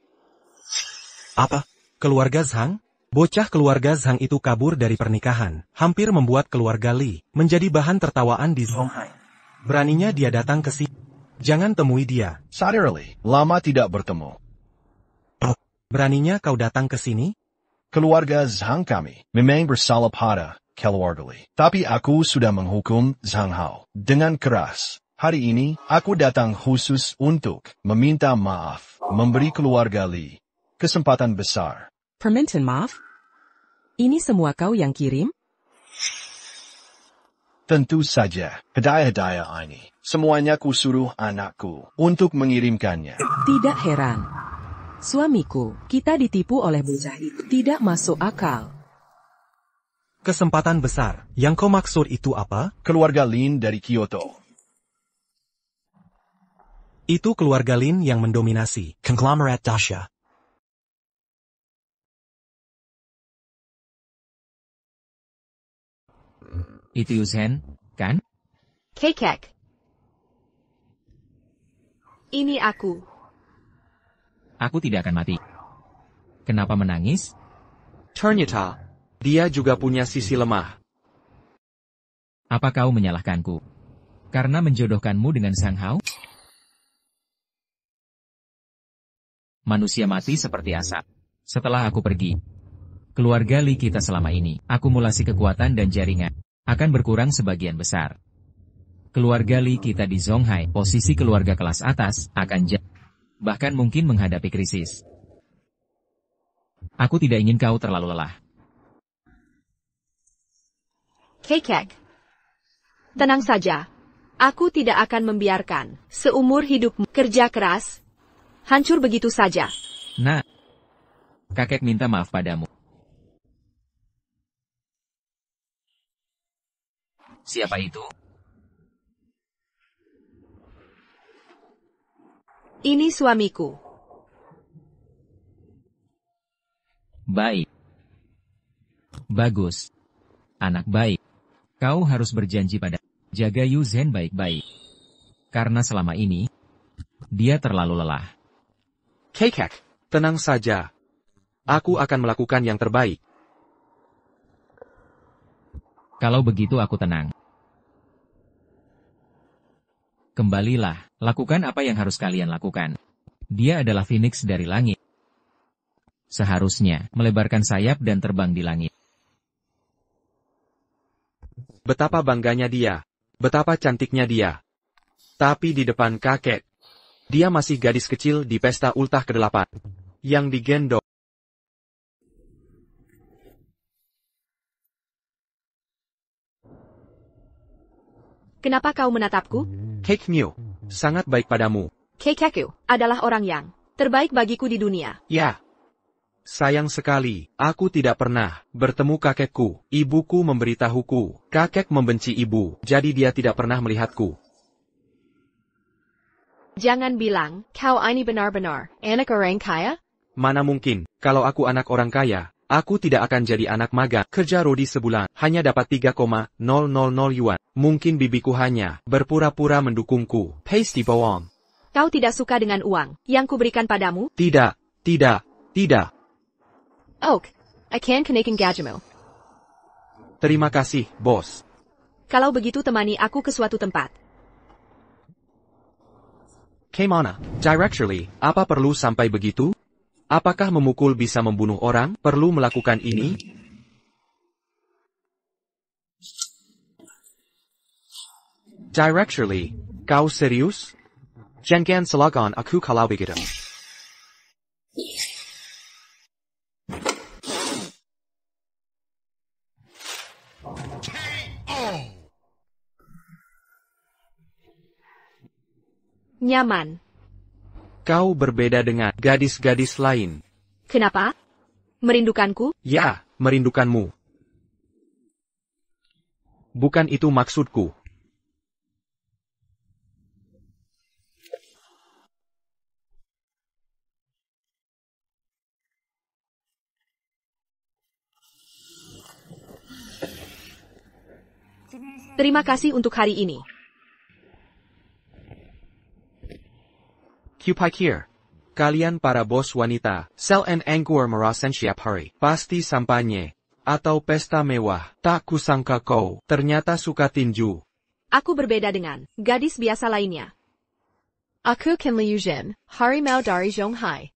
Apa? Keluarga Zhang? Bocah keluarga Zhang itu kabur dari pernikahan, hampir membuat keluarga Li menjadi bahan tertawaan di Zonghai. Beraninya dia datang ke sini. Jangan temui dia. Sadarly, lama tidak bertemu. Beraninya kau datang ke sini? Keluarga Zhang kami memang bersalah pada keluarga. Tapi aku sudah menghukum Zhang Hao dengan keras. Hari ini, aku datang khusus untuk meminta maaf, memberi keluarga Li kesempatan besar. Permintaan maaf? Ini semua kau yang kirim? Tentu saja, hadiah-hadiah ini. Semuanya kusuruh anakku untuk mengirimkannya. Tidak heran. Suamiku, kita ditipu oleh bocah itu. Tidak masuk akal. Kesempatan besar. Yang kau maksud itu apa? Keluarga Lin dari Kyoto. Itu keluarga Lin yang mendominasi konglomerat Dasha. Itu Yuzhen, kan? Kakek. Ini aku. Aku tidak akan mati. Kenapa menangis? Ternyata, dia juga punya sisi lemah. Apa kau menyalahkanku? Karena menjodohkanmu dengan Zhang Hao? Manusia mati seperti asap. Setelah aku pergi, keluarga Li kita selama ini, akumulasi kekuatan dan jaringan akan berkurang sebagian besar. Keluarga Li kita di Zonghai, posisi keluarga kelas atas, akan bahkan mungkin menghadapi krisis. Aku tidak ingin kau terlalu lelah. Kakek. Tenang saja. Aku tidak akan membiarkan seumur hidupmu kerja keras hancur begitu saja. Nah, kakek minta maaf padamu. Siapa itu? Ini suamiku. Baik. Bagus. Anak baik. Kau harus berjanji pada jaga Yuzhen baik-baik. Karena selama ini, dia terlalu lelah. Kakek, tenang saja. Aku akan melakukan yang terbaik. Kalau begitu aku tenang. Kembalilah, lakukan apa yang harus kalian lakukan. Dia adalah Phoenix dari langit. Seharusnya melebarkan sayap dan terbang di langit. Betapa bangganya dia. Betapa cantiknya dia. Tapi di depan kakek, dia masih gadis kecil di pesta ultah ke-8. Yang digendong. Kenapa kau menatapku? Kakekmu, sangat baik padamu. Kakekku adalah orang yang terbaik bagiku di dunia. Ya. Sayang sekali, aku tidak pernah bertemu kakekku. Ibuku memberitahuku, kakek membenci ibu, jadi dia tidak pernah melihatku. Jangan bilang, kau ini benar-benar anak orang kaya? Mana mungkin, kalau aku anak orang kaya, aku tidak akan jadi anak magang. Kerja rodi sebulan, hanya dapat 3,000 yuan. Mungkin bibiku hanya berpura-pura mendukungku. Pasty bohong. Kau tidak suka dengan uang yang kuberikan padamu? Tidak, tidak, tidak. Oke, akan kenaikan gajimu. Terima kasih, bos. Kalau begitu temani aku ke suatu tempat. Kemana? Directly, apa perlu sampai begitu? Apakah memukul bisa membunuh orang? Perlu melakukan ini? Directly, kau serius? Jangan salahkan aku kalau begitu. Nyaman. Kau berbeda dengan gadis-gadis lain. Kenapa? Merindukanku? Ya, merindukanmu. Bukan itu maksudku. Terima kasih untuk hari ini. Kupikir, kalian para bos wanita, sel and anggur merasan siap hari, pasti sampanye, atau pesta mewah, tak kusangka kau, ternyata suka tinju. Aku berbeda dengan gadis biasa lainnya. Aku Ken Liu Jin, harimau dari Zhonghai.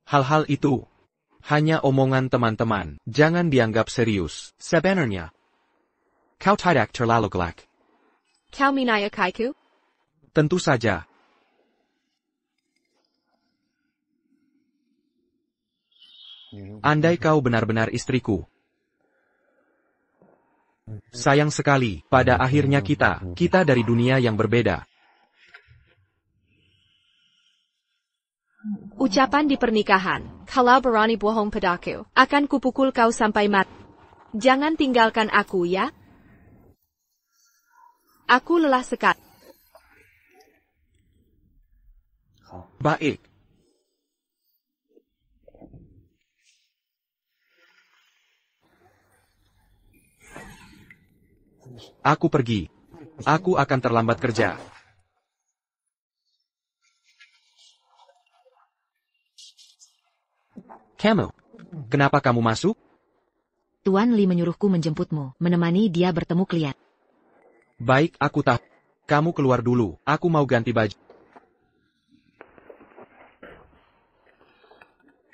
Hal-hal itu hanya omongan teman-teman, jangan dianggap serius. Sebenarnya, kau tidak terlalu galak. Kau menyukaiku? Tentu saja. Andai kau benar-benar istriku. Sayang sekali, pada akhirnya kita dari dunia yang berbeda. Ucapan di pernikahan, kalau berani bohong padaku, akan kupukul kau sampai mati. Jangan tinggalkan aku ya. Aku lelah sekali. Baik. Aku pergi. Aku akan terlambat kerja. Kamu, kenapa kamu masuk? Tuan Li menyuruhku menjemputmu, menemani dia bertemu klien. Baik, aku tahu. Kamu keluar dulu, aku mau ganti baju.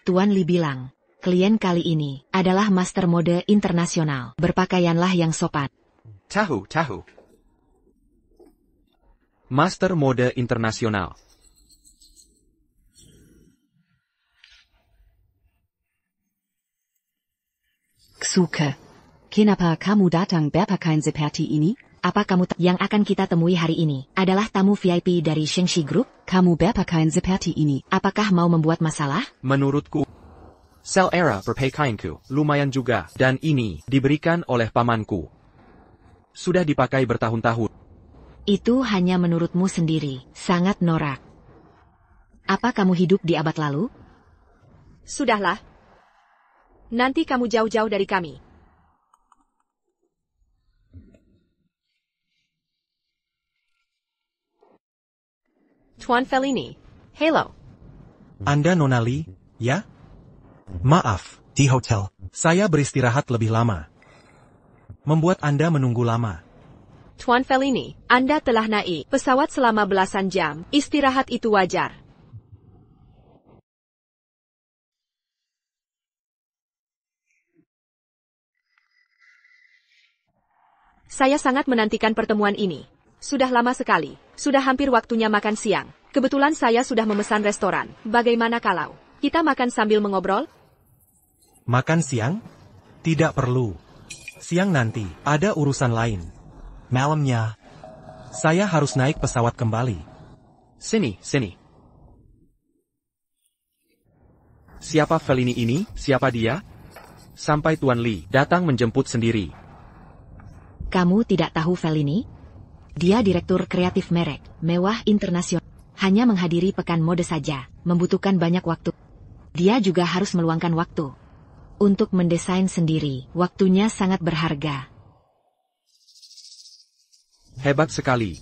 Tuan Li bilang, klien kali ini adalah master mode internasional. Berpakaianlah yang sopan. Tahu. Master mode internasional. Ksuke, kenapa kamu datang berpakaian seperti ini? Apa kamu yang akan kita temui hari ini adalah tamu VIP dari Shengxi Group? Kamu berpakaian seperti ini. Apakah mau membuat masalah? Menurutku, sel era berpakaianku lumayan juga, dan ini diberikan oleh pamanku. Sudah dipakai bertahun-tahun. Itu hanya menurutmu sendiri, sangat norak. Apa kamu hidup di abad lalu? Sudahlah. Nanti kamu jauh-jauh dari kami. Tuan Fellini, hello. Anda Nona Li, ya? Maaf, di hotel. Saya beristirahat lebih lama. Membuat Anda menunggu lama. Tuan Fellini, Anda telah naik pesawat selama belasan jam. Istirahat itu wajar. Saya sangat menantikan pertemuan ini. Sudah lama sekali. Sudah hampir waktunya makan siang. Kebetulan saya sudah memesan restoran. Bagaimana kalau kita makan sambil mengobrol? Makan siang? Tidak perlu. Siang nanti, ada urusan lain. Malamnya, saya harus naik pesawat kembali. Sini. Siapa Fellini ini? Siapa dia? Sampai Tuan Li datang menjemput sendiri. Kamu tidak tahu Fellini? Dia direktur kreatif merek, mewah internasional. Hanya menghadiri pekan mode saja, membutuhkan banyak waktu. Dia juga harus meluangkan waktu untuk mendesain sendiri. Waktunya sangat berharga. Hebat sekali.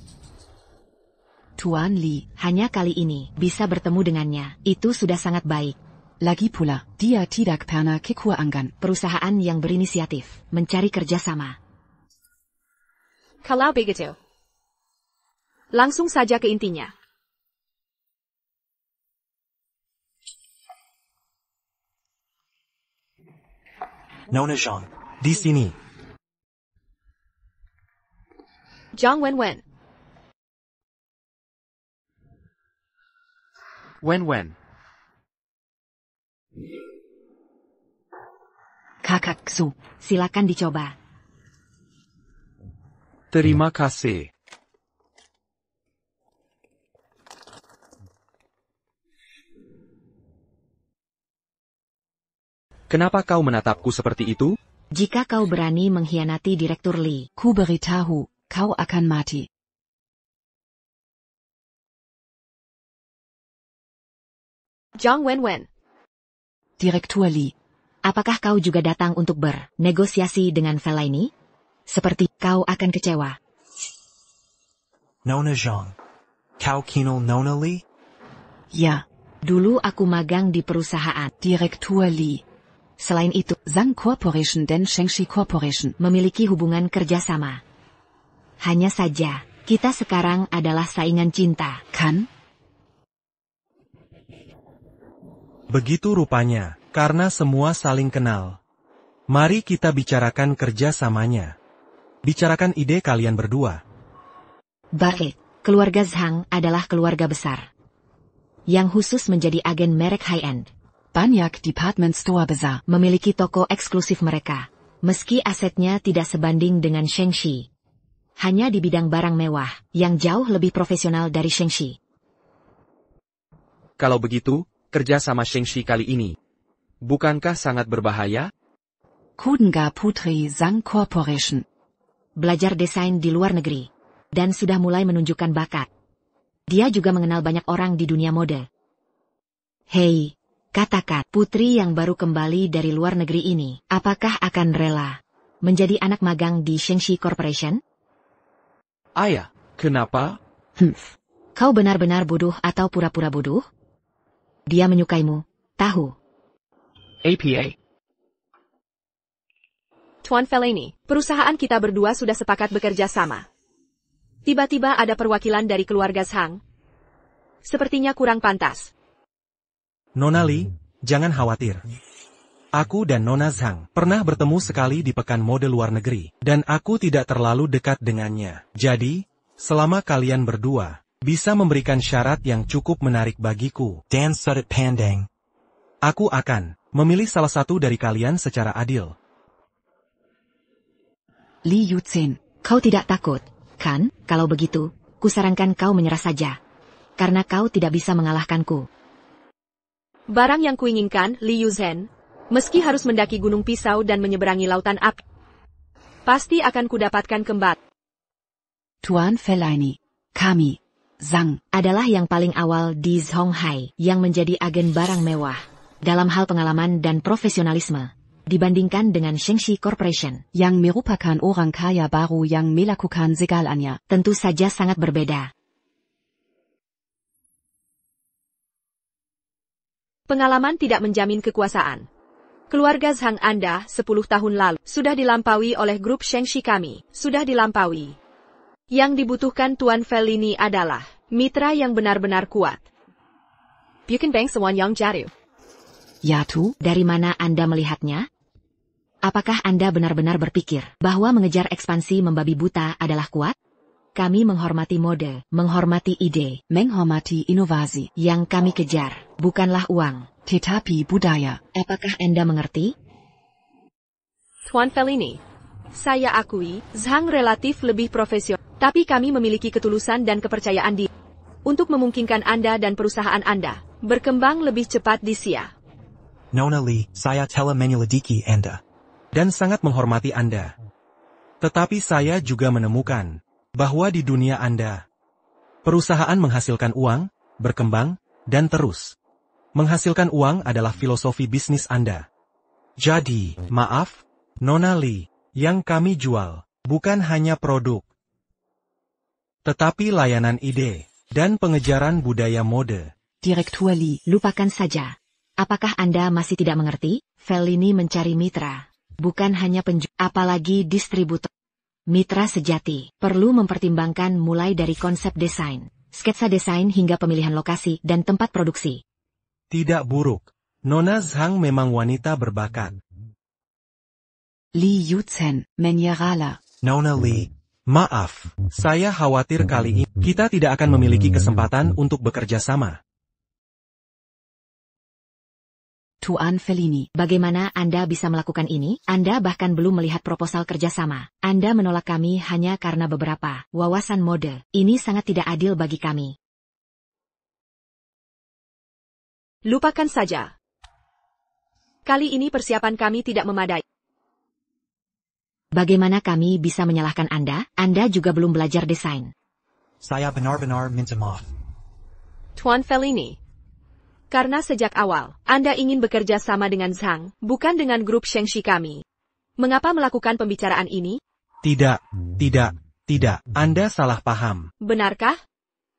Tuan Li, hanya kali ini bisa bertemu dengannya. Itu sudah sangat baik. Lagi pula, dia tidak pernah kekurangan perusahaan yang berinisiatif mencari kerjasama. Kalau begitu, Langsung saja ke intinya. Nona Zhang, di sini. Zhang Wenwen. Wen. Kakak Xu, silakan dicoba. Terima kasih. Kenapa kau menatapku seperti itu? Jika kau berani mengkhianati Direktur Li, Ku beritahu, kau akan mati. Zhang Wenwen. Direktur Li, apakah kau juga datang untuk bernegosiasi dengan Fellaini? Seperti kau akan kecewa. Nona Zhang, kau kenal Nona Li? ya, Dulu aku magang di perusahaan. Direktur Li. Selain itu, Zhang Corporation dan Shengxi Corporation memiliki hubungan kerjasama. Hanya saja, kita sekarang adalah saingan cinta. Kan? Begitu rupanya, karena semua saling kenal. Mari kita bicarakan kerjasamanya. Bicarakan ide kalian berdua. Baik, keluarga Zhang adalah keluarga besar. Yang khusus menjadi agen merek high-end. Banyak department store besar memiliki toko eksklusif mereka. Meski asetnya tidak sebanding dengan Shengxi. Hanya di bidang barang mewah, yang jauh lebih profesional dari Shengxi. Kalau begitu, kerja sama Shengxi kali ini, bukankah sangat berbahaya? Kudenga Putri Zhang Corporation. Belajar desain di luar negeri. Dan sudah mulai menunjukkan bakat. Dia juga mengenal banyak orang di dunia mode. Hei, katakan, putri yang baru kembali dari luar negeri ini, apakah akan rela menjadi anak magang di Shengxi Corporation? Ayah, kenapa? Kau benar-benar bodoh atau pura-pura bodoh? Dia menyukaimu, tahu. APA. Tuan Fellaini, perusahaan kita berdua sudah sepakat bekerja sama. Tiba-tiba ada perwakilan dari keluarga Zhang. Sepertinya kurang pantas. Nona Li, jangan khawatir. Aku dan Nona Zhang pernah bertemu sekali di pekan mode luar negeri, dan aku tidak terlalu dekat dengannya. Jadi, selama kalian berdua bisa memberikan syarat yang cukup menarik bagiku, dan sudut pandang, aku akan memilih salah satu dari kalian secara adil. Li Yuzhen, Kau tidak takut, kan? Kalau begitu, kusarankan kau menyerah saja. Karena kau tidak bisa mengalahkanku. Barang yang kuinginkan, Li Yuzhen, meski harus mendaki gunung pisau dan menyeberangi lautan api, pasti akan kudapatkan kembali. Tuan Fellaini, kami, Zhang, adalah yang paling awal di Zhonghai yang menjadi agen barang mewah. Dalam hal pengalaman dan profesionalisme. Dibandingkan dengan Shengxi Corporation. yang merupakan orang kaya baru yang melakukan segalanya. Tentu saja sangat berbeda. Pengalaman tidak menjamin kekuasaan. Keluarga Zhang Anda 10 tahun lalu sudah dilampaui oleh grup Shengxi kami, sudah dilampaui. Yang dibutuhkan Tuan Fellaini adalah mitra yang benar-benar kuat. Bukan Bang Sewan Yang Jaru. Ya tu, Dari mana Anda melihatnya? Apakah Anda benar-benar berpikir bahwa mengejar ekspansi membabi buta adalah kuat? Kami menghormati mode, menghormati ide, menghormati inovasi, yang kami kejar, bukanlah uang. tetapi budaya. Apakah Anda mengerti? Tuan Fellaini, saya akui, Zhang relatif lebih profesional, tapi kami memiliki ketulusan dan kepercayaan diri untuk memungkinkan Anda dan perusahaan Anda berkembang lebih cepat di Sia. Nona Li, saya telah menyelidiki Anda. Dan sangat menghormati Anda. Tetapi saya juga menemukan bahwa di dunia Anda, perusahaan menghasilkan uang, berkembang, dan terus. Menghasilkan uang adalah filosofi bisnis Anda. Jadi, maaf, Nona Li, yang kami jual, bukan hanya produk, tetapi layanan ide, dan pengejaran budaya mode. Direktur Li, Lupakan saja. Apakah Anda masih tidak mengerti? Fellaini mencari mitra. Bukan hanya apalagi distributor. Mitra sejati perlu mempertimbangkan mulai dari konsep desain, sketsa desain hingga pemilihan lokasi dan tempat produksi. Tidak buruk. Nona Zhang memang wanita berbakat. Li Yuchen, Menyerala. Nona Li. Maaf, saya khawatir kali ini kita tidak akan memiliki kesempatan untuk bekerja sama. Tuan Fellini. Bagaimana Anda bisa melakukan ini? Anda bahkan belum melihat proposal kerjasama. Anda menolak kami hanya karena beberapa wawasan mode. Ini sangat tidak adil bagi kami. Lupakan saja. Kali ini persiapan kami tidak memadai. Bagaimana kami bisa menyalahkan Anda? Anda juga belum belajar desain. Saya benar-benar minta maaf. Tuan Fellini. Karena sejak awal, Anda ingin bekerja sama dengan Zhang, bukan dengan grup Shengshi kami. Mengapa melakukan pembicaraan ini? Tidak. Anda salah paham. Benarkah?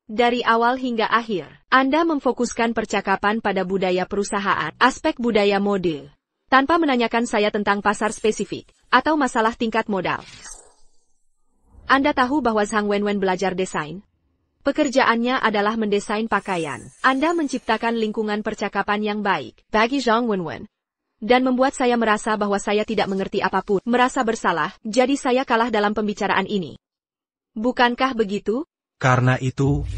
Dari awal hingga akhir, Anda memfokuskan percakapan pada budaya perusahaan, aspek budaya mode, tanpa menanyakan saya tentang pasar spesifik, atau masalah tingkat modal. Anda tahu bahwa Zhang Wenwen belajar desain? Pekerjaannya adalah mendesain pakaian. Anda menciptakan lingkungan percakapan yang baik bagi Zhang Wenwen. Dan membuat saya merasa bahwa saya tidak mengerti apapun, merasa bersalah, jadi saya kalah dalam pembicaraan ini. Bukankah begitu? Karena itu,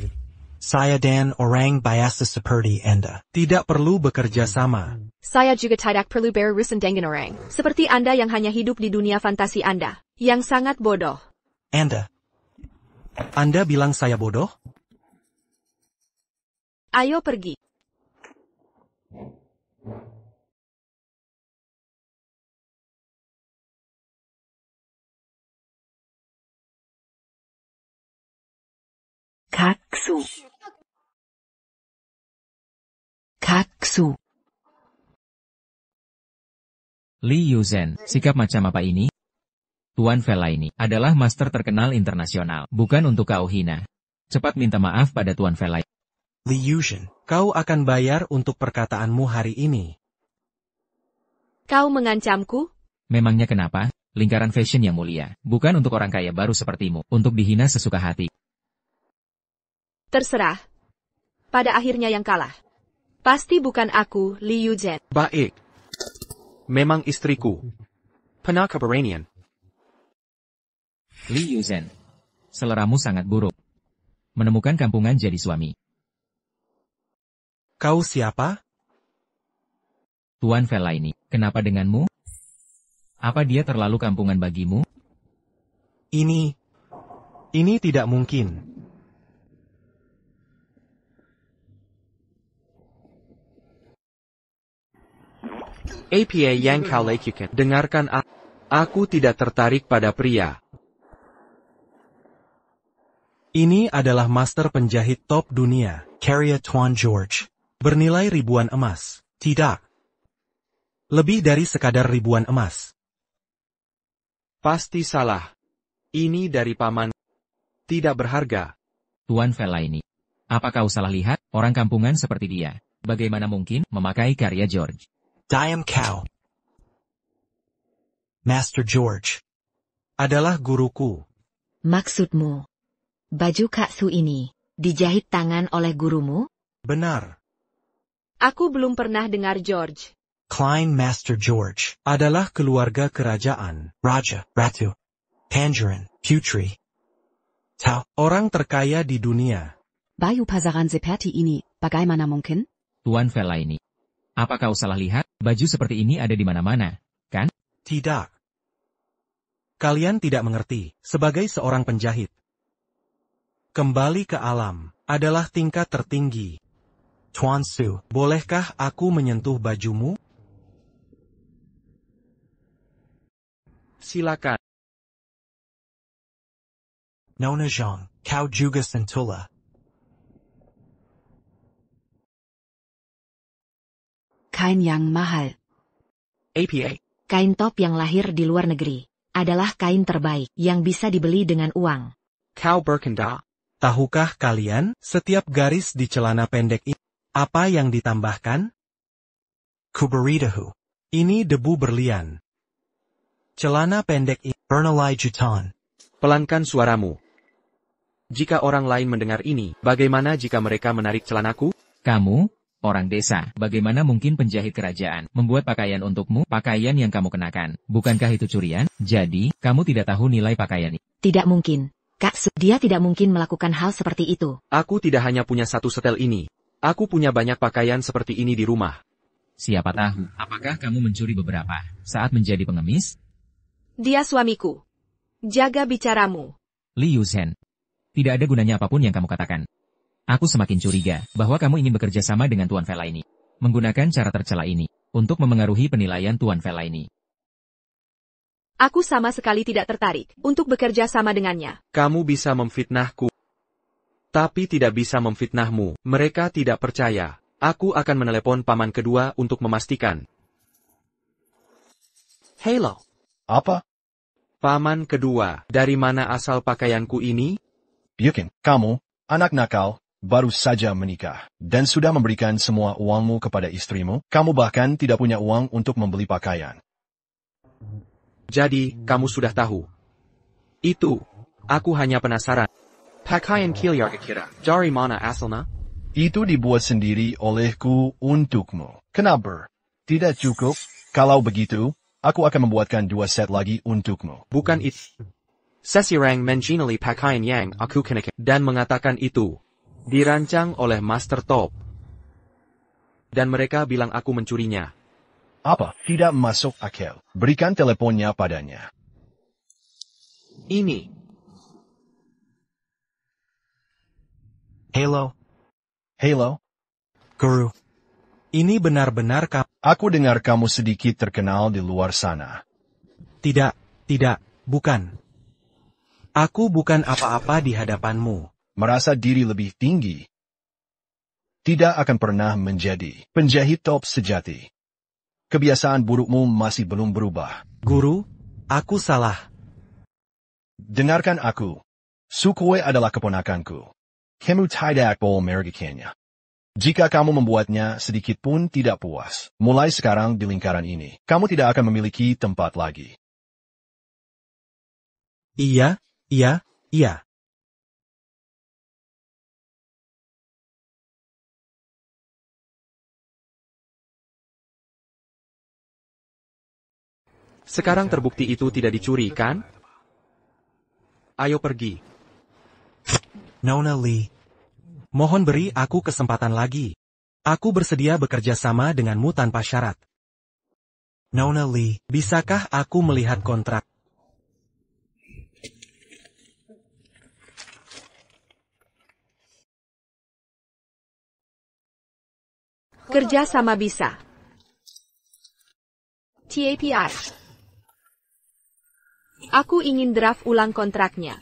saya dan orang biasa seperti Anda tidak perlu bekerja sama. Saya juga tidak perlu berurusan dengan orang seperti Anda yang hanya hidup di dunia fantasi Anda, yang sangat bodoh. Anda bilang saya bodoh? Ayo pergi. Kaksu. Li Yuzhen, sikap macam apa ini? Tuan Fellaini adalah master terkenal internasional, bukan untuk kau hina. Cepat minta maaf pada Tuan Fellaini. Li Yuzhen, kau akan bayar untuk perkataanmu hari ini. Kau mengancamku? Memangnya kenapa? Lingkaran fashion yang mulia, bukan untuk orang kaya baru sepertimu, untuk dihina sesuka hati. Terserah. Pada akhirnya yang kalah. Pasti bukan aku, Li Yuzhen. Baik. Memang istriku. Penakabaranian. Li Yuzhen, seleramu sangat buruk. Menemukan kampungan jadi suami. Kau siapa? Tuan Fellaini, kenapa denganmu? Apa dia terlalu kampungan bagimu? Ini tidak mungkin. Apa yang kau lakukan? Dengarkan aku tidak tertarik pada pria. Ini adalah master penjahit top dunia. Karya Tuan George. Bernilai ribuan emas. Tidak. Lebih dari sekadar ribuan emas. Pasti salah. Ini dari paman. Tidak berharga. Tuan Fellaini, apa kau salah lihat? Orang kampungan seperti dia, bagaimana mungkin memakai karya George? Diam kau. Master George adalah guruku. Maksudmu, baju Kaksu ini dijahit tangan oleh gurumu? Benar. Aku belum pernah dengar George. Klein Master George adalah keluarga kerajaan. Raja, Ratu, Pangeran, Putri. Tau, orang terkaya di dunia. Bayu pasaran seperti ini, bagaimana mungkin? Tuan Fellaini, apa kau salah lihat? Baju seperti ini ada di mana-mana, kan? Tidak. Kalian tidak mengerti, sebagai seorang penjahit. Kembali ke alam, adalah tingkat tertinggi. Tuan Su, bolehkah aku menyentuh bajumu? Silakan. Nona Zhang, kau juga sentuhlah. Kain yang mahal. Apa? Kain top yang lahir di luar negeri adalah kain terbaik yang bisa dibeli dengan uang. Kau bercanda. Tahukah kalian, setiap garis di celana pendek ini, apa yang ditambahkan? Kuberitahu. Ini debu berlian. Celana pendek ini bernilai jutaan. Pelankan suaramu. Jika orang lain mendengar ini, bagaimana jika mereka menarik celanaku? Kamu, orang desa, bagaimana mungkin penjahit kerajaan membuat pakaian untukmu, pakaian yang kamu kenakan? Bukankah itu curian? Jadi, kamu tidak tahu nilai pakaian ini? Tidak mungkin. Kak Su, dia tidak mungkin melakukan hal seperti itu. Aku tidak hanya punya satu setel ini. Aku punya banyak pakaian seperti ini di rumah. Siapa tahu, apakah kamu mencuri beberapa saat menjadi pengemis? Dia suamiku. Jaga bicaramu. Li Yuzhen. Tidak ada gunanya apapun yang kamu katakan. Aku semakin curiga bahwa kamu ingin bekerja sama dengan Tuan Vela ini. Menggunakan cara tercela ini untuk memengaruhi penilaian Tuan Vela ini. Aku sama sekali tidak tertarik untuk bekerja sama dengannya. Kamu bisa memfitnahku. Tapi tidak bisa memfitnahmu. Mereka tidak percaya. Aku akan menelepon paman kedua untuk memastikan. Halo. Apa? Paman kedua, dari mana asal pakaianku ini? Yakin, kamu, anak nakal, baru saja menikah, dan sudah memberikan semua uangmu kepada istrimu, kamu bahkan tidak punya uang untuk membeli pakaian. Jadi, kamu sudah tahu. Itu, aku hanya penasaran. Pakaian Kilyarga kira, dari mana asalnya? Itu dibuat sendiri olehku untukmu. Kenapa? Tidak cukup? Kalau begitu, aku akan membuatkan 2 set lagi untukmu. Bukan itu. Sesirang mengenali pakaian yang aku kenakan dan mengatakan itu dirancang oleh Master Top. Dan mereka bilang aku mencurinya. Apa? Tidak masuk akal. Berikan teleponnya padanya. Ini. Halo. Halo? Guru. Ini benar-benar kamu. Aku dengar kamu sedikit terkenal di luar sana. Tidak, bukan. Aku bukan apa-apa di hadapanmu. Merasa diri lebih tinggi. Tidak akan pernah menjadi penjahit top sejati. Kebiasaan burukmu masih belum berubah. Guru, aku salah. Dengarkan aku. Sukue adalah keponakanku. Kamu tidak boleh merugikannya. Jika kamu membuatnya sedikit pun tidak puas, mulai sekarang di lingkaran ini, kamu tidak akan memiliki tempat lagi. Iya. Sekarang terbukti itu tidak dicuri, kan? Ayo pergi. Nona Lee. Mohon beri aku kesempatan lagi. Aku bersedia bekerja sama denganmu tanpa syarat. Nona Lee, bisakah aku melihat kontrak? Kerja sama bisa. TAPI. Aku ingin draft ulang kontraknya.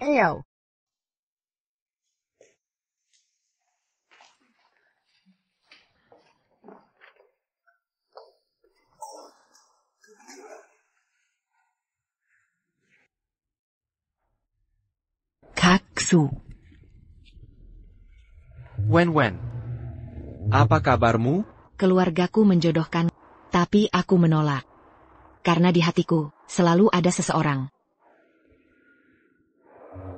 Ayo. Kak Su. Wen. Apa kabarmu? Keluargaku menjodohkan, tapi aku menolak. Karena di hatiku, selalu ada seseorang.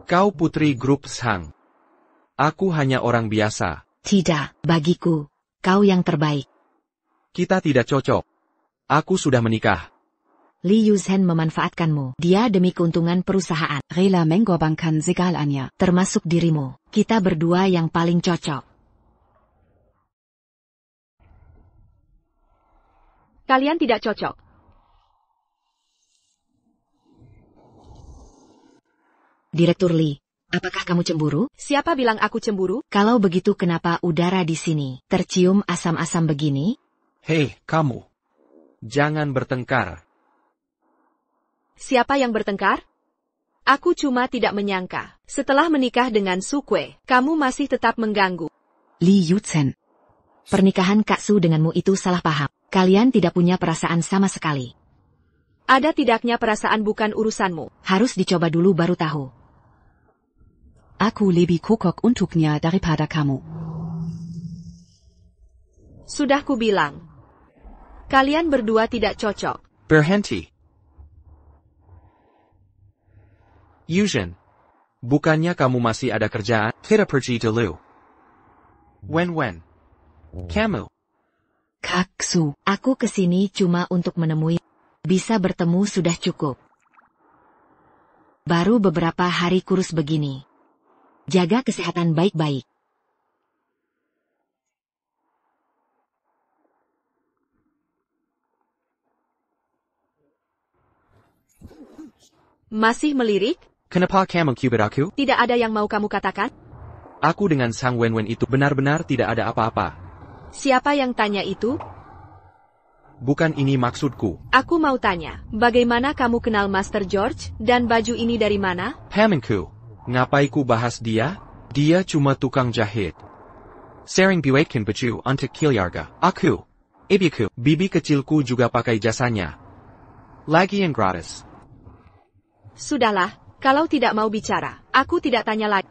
Kau putri grup Zhang. Aku hanya orang biasa. Tidak, bagiku, kau yang terbaik. Kita tidak cocok. Aku sudah menikah. Li Yuzhen memanfaatkanmu. Dia demi keuntungan perusahaan. Rela mengorbankan segalanya. Termasuk dirimu. Kita berdua yang paling cocok. Kalian tidak cocok. Direktur Li, apakah kamu cemburu? Siapa bilang aku cemburu? Kalau begitu kenapa udara di sini tercium asam-asam begini? Hei, kamu. Jangan bertengkar. Siapa yang bertengkar? Aku cuma tidak menyangka. Setelah menikah dengan Sukue, kamu masih tetap mengganggu. Li Yuzhen. Pernikahan Kak Su denganmu itu salah paham. Kalian tidak punya perasaan sama sekali. Ada tidaknya perasaan bukan urusanmu. Harus dicoba dulu baru tahu. Aku lebih kokok untuknya daripada kamu. Sudah kubilang. Kalian berdua tidak cocok. Berhenti. Yuzhen. Bukannya kamu masih ada kerjaan? Kita pergi dulu. Wen. Kamu. Kaksu, aku kesini cuma untuk menemui. Bisa bertemu sudah cukup. Baru beberapa hari kurus begini. Jaga kesehatan baik-baik. Masih melirik? Kenapa kamu cubit aku? Tidak ada yang mau kamu katakan? Aku dengan Sang Wen itu benar-benar tidak ada apa-apa. Siapa yang tanya itu? Bukan ini maksudku. Aku mau tanya, bagaimana kamu kenal Master George, dan baju ini dari mana? Pamanku. Ngapai ku bahas dia? Dia cuma tukang jahit. Sering buatkan baju untuk keluarga. Aku. Ibuku, bibi kecilku juga pakai jasanya. Lagi yang gratis. Sudahlah, kalau tidak mau bicara, aku tidak tanya lagi.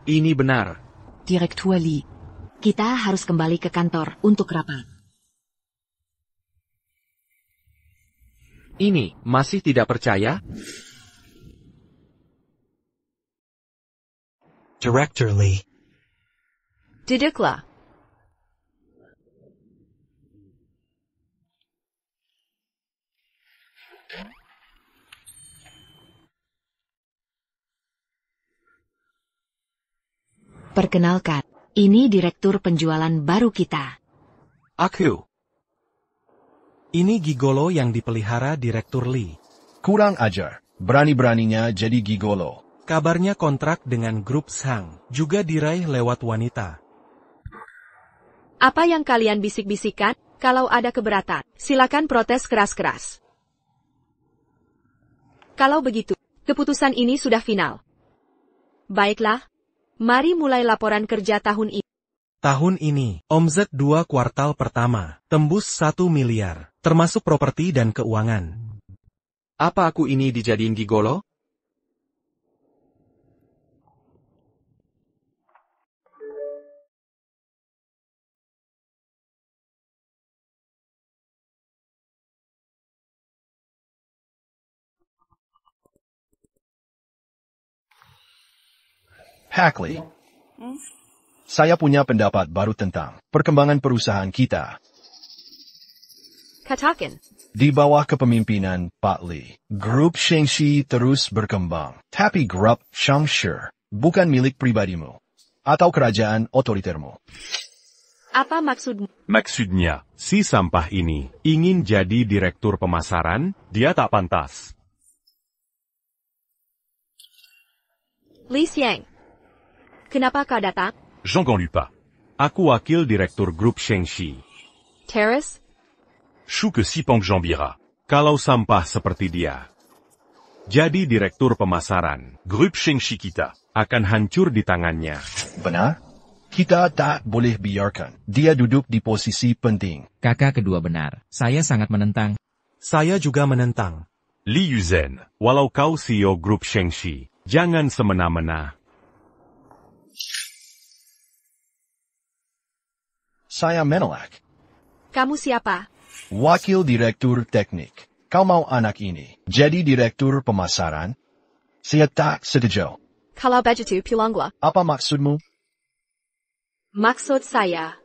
Ini benar. Direktur Lee. Kita harus kembali ke kantor untuk rapat. Ini, masih tidak percaya? Director Lee. Duduklah. Perkenalkan, ini direktur penjualan baru kita. Aku. Ini gigolo yang dipelihara Direktur Lee. Kurang ajar. Berani-beraninya jadi gigolo. Kabarnya kontrak dengan grup Zhang juga diraih lewat wanita. Apa yang kalian bisik-bisikan? Kalau ada keberatan, silakan protes keras-keras. Kalau begitu, keputusan ini sudah final. Baiklah, mari mulai laporan kerja tahun ini. Tahun ini, omzet 2 kuartal pertama, tembus 1 miliar, termasuk properti dan keuangan. Apa aku ini dijadiin gigolo? Hackley. Saya punya pendapat baru tentang perkembangan perusahaan kita. Katakan. Di bawah kepemimpinan Pak Lee, grup Shengxi terus berkembang. Tapi grup Shangshi bukan milik pribadimu atau kerajaan otoritermu. Apa maksudmu? Maksudnya, si sampah ini ingin jadi direktur pemasaran, dia tak pantas. Li Xiang. Kenapa kau datang? Jean Ganlupa. Aku wakil direktur grup Shengxi. Terrace? Shuke Sipong Jambira. Kalau sampah seperti dia. Jadi direktur pemasaran, grup Shengxi kita, akan hancur di tangannya. Benar? Kita tak boleh biarkan dia duduk di posisi penting. Kakak kedua benar. Saya sangat menentang. Saya juga menentang. Li Yuzhen, walau kau CEO grup Shengxi, jangan semena-mena. Saya Menelak. Kamu siapa? Wakil Direktur Teknik. Kau mau anak ini jadi Direktur Pemasaran? Saya tak setuju. Kalau begitu pulanglah. Apa maksudmu? Maksud saya,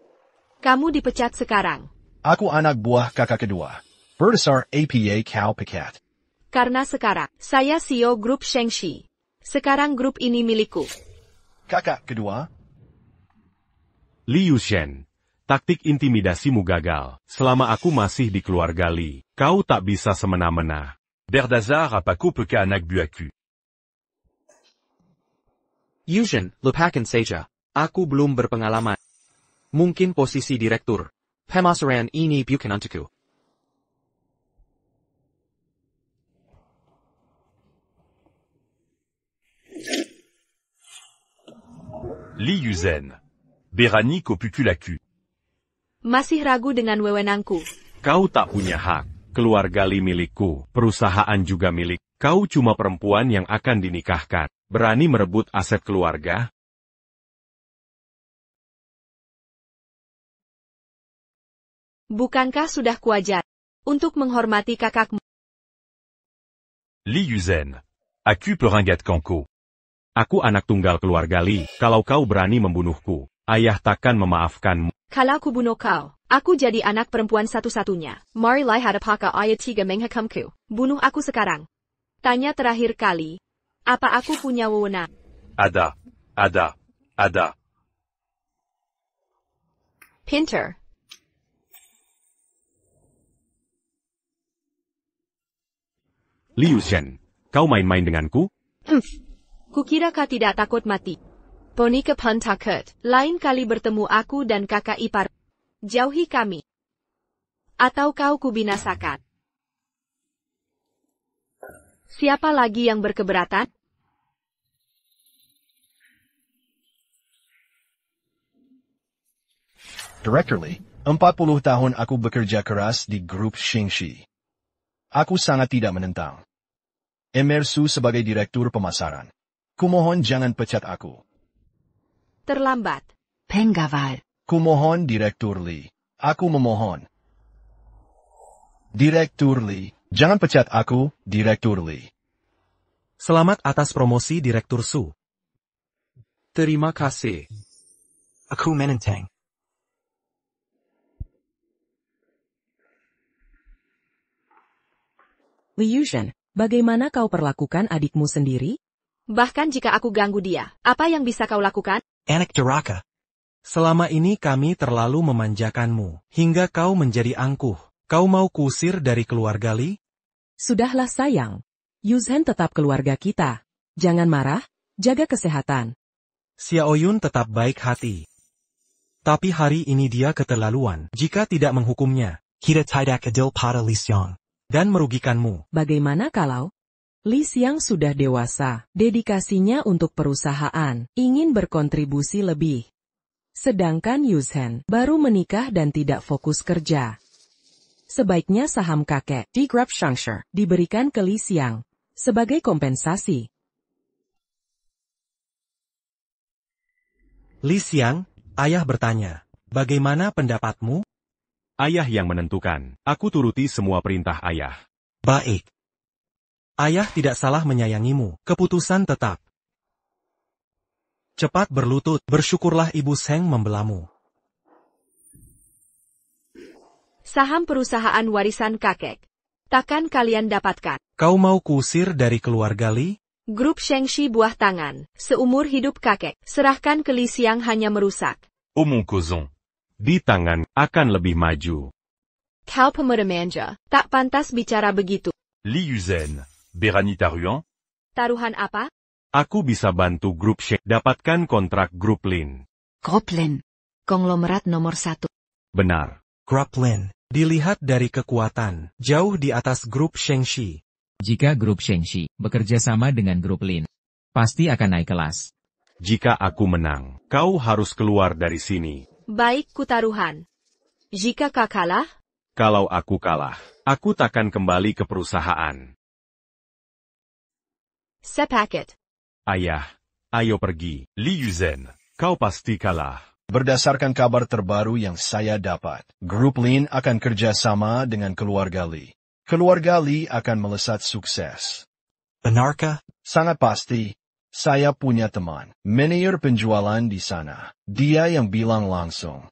kamu dipecat sekarang. Aku anak buah kakak kedua. Berdasar APA kau pecat. Karena sekarang, saya CEO grup Shengxi. Sekarang grup ini milikku. Kakak kedua? Li Yuzhen. Taktik intimidasimu gagal. Selama aku masih di keluarga Li, kau tak bisa semena-mena. Berdasar apaku peka anak buahku. Yuzhen, lupakan saja. Aku belum berpengalaman. Mungkin posisi direktur. Pemasaran ini bukan untukku. Li Yuzhen. Berani kau pukul aku. Masih ragu dengan wewenangku. Kau tak punya hak. Keluarga Li milikku, perusahaan juga milik. Kau cuma perempuan yang akan dinikahkan. Berani merebut aset keluarga? Bukankah sudah kuajar untuk menghormati kakakmu? Li Yuzhen. Aku Peringat Kangko. Aku anak tunggal keluarga Li. Kalau kau berani membunuhku, ayah takkan memaafkanmu. Kalau ku bunuh kau, aku jadi anak perempuan satu-satunya. Marilah hadapaka ayat 3 menghakamku. Bunuh aku sekarang. Tanya terakhir kali. Apa aku punya wewenang? Ada. Pinter. Li Yuzhen, kau main-main denganku? Kukira kau tidak takut mati. Poni kepan takut. Lain kali bertemu aku dan kakak ipar. Jauhi kami. Atau kau kubinasakan. Siapa lagi yang berkeberatan? Director Lee, 40 tahun aku bekerja keras di grup Shengshi. Aku sangat tidak menentang. Emersu sebagai direktur pemasaran. Kumohon jangan pecat aku. Terlambat. Pengawal. Kumohon Direktur Lee. Aku memohon. Direktur Lee, jangan pecat aku, Direktur Lee. Selamat atas promosi Direktur Su. Terima kasih. Aku menentang. Li Yuzhen, bagaimana kau perlakukan adikmu sendiri? Bahkan jika aku ganggu dia, apa yang bisa kau lakukan? Anak duraka. Selama ini kami terlalu memanjakanmu, hingga kau menjadi angkuh. Kau mau kusir dari keluarga Li? Sudahlah sayang. Yuzhen tetap keluarga kita. Jangan marah, jaga kesehatan. Xiaoyun tetap baik hati. Tapi hari ini dia keterlaluan jika tidak menghukumnya. Kita tidak adil pada Li Xiang. Dan merugikanmu. Bagaimana kalau Li Xiang sudah dewasa, dedikasinya untuk perusahaan, ingin berkontribusi lebih. Sedangkan Yuzhen baru menikah dan tidak fokus kerja. Sebaiknya saham kakek di Grup Shengshi diberikan ke Li Xiang sebagai kompensasi. Li Xiang, ayah bertanya, bagaimana pendapatmu? Ayah yang menentukan. Aku turuti semua perintah ayah. Baik. Ayah tidak salah menyayangimu, keputusan tetap. Cepat berlutut, bersyukurlah Ibu Sheng membelamu. Saham perusahaan warisan kakek. Takkan kalian dapatkan. Kau mau kusir dari keluarga Li? Grup Shengshi buah tangan. Seumur hidup kakek. Serahkan ke Li Xiang hanya merusak. Omong kosong. Di tangan, akan lebih maju. Kau pemuda manja. Tak pantas bicara begitu. Li Yuzhen. Berani taruhan? Taruhan apa? Aku bisa bantu grup Sheng dapatkan kontrak grup Lin. Grup Lin. Konglomerat nomor 1. Benar. Grup Lin. Dilihat dari kekuatan, jauh di atas grup Shengshi. Jika grup Shengshi bekerja sama dengan grup Lin, pasti akan naik kelas. Jika aku menang, kau harus keluar dari sini. Baik kutaruhan. Jika kau kalah? Kalau aku kalah, aku takkan kembali ke perusahaan. Sepaket. Ayah, ayo pergi. Li Yuzhen. Kau pasti kalah. Berdasarkan kabar terbaru yang saya dapat, Grup Lin akan kerjasama dengan keluarga Li. Keluarga Li akan melesat sukses. Benarkah? Sangat pasti. Saya punya teman, manajer penjualan di sana. Dia yang bilang langsung.